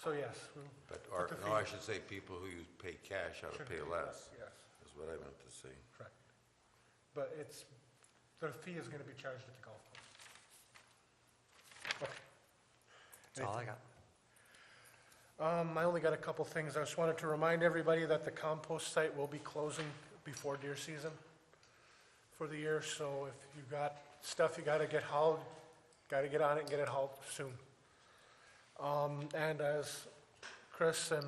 So yes, we'll But, put the no, I fee- should say people who pay cash ought to should pay be less, Yes, is what I meant to say. correct. But the fee is going to be charged at the golf course. Okay. That's all I got. I only got a couple things. I just wanted to remind everybody that the compost site will be closing before deer season for the year. So if you got stuff you got to get hauled, got to get on it and get it hauled soon. And as Chris and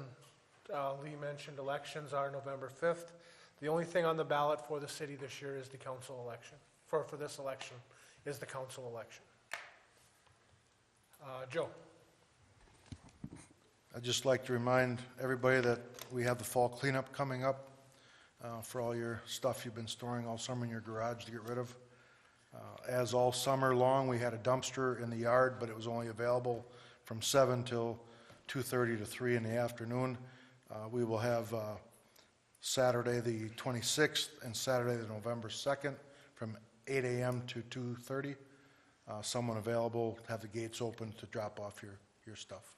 Lee mentioned, elections are November 5th. The only thing on the ballot for the city this year is the council election. For this election is the council election. Joe? I'd just like to remind everybody that we have the fall cleanup coming up for all your stuff you've been storing all summer in your garage to get rid of. As all summer long, we had a dumpster in the yard, but it was only available from 7 till 2:30 to 3 in the afternoon. We will have Saturday the 26th and Saturday the November 2nd from 8 a.m. to 2:30. Someone available to have the gates open to drop off your stuff.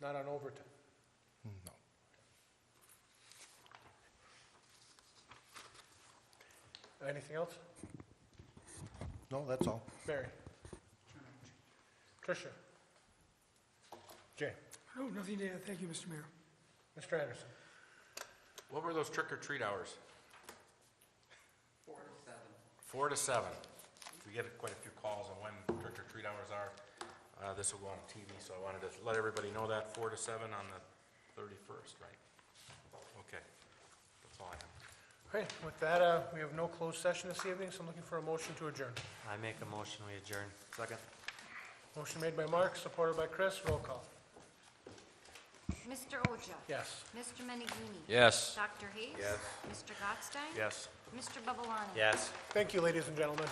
Not on overtime. No. Anything else? No, that's all. Mary? Tricia? Jay? Oh, nothing to add. Thank you, Mr. Mayor. Mr. Anderson? What were those trick or treat hours? 4 to 7. 4 to 7. We get quite a few calls on when trick or treat hours are. This will go on TV, so I wanted to let everybody know that 4 to 7 on the 31st, right? Okay, that's all I have. Okay, with that, we have no closed session this evening, so I'm looking for a motion to adjourn. I make a motion, we adjourn. Second. Motion made by Mark, supported by Chris. Roll call. Mr. Oja? Yes. Mr. Menegini? Yes. Dr. Hayes? Yes. Mr. Gottstein? Yes. Mr. Babalani? Yes. Thank you, ladies and gentlemen.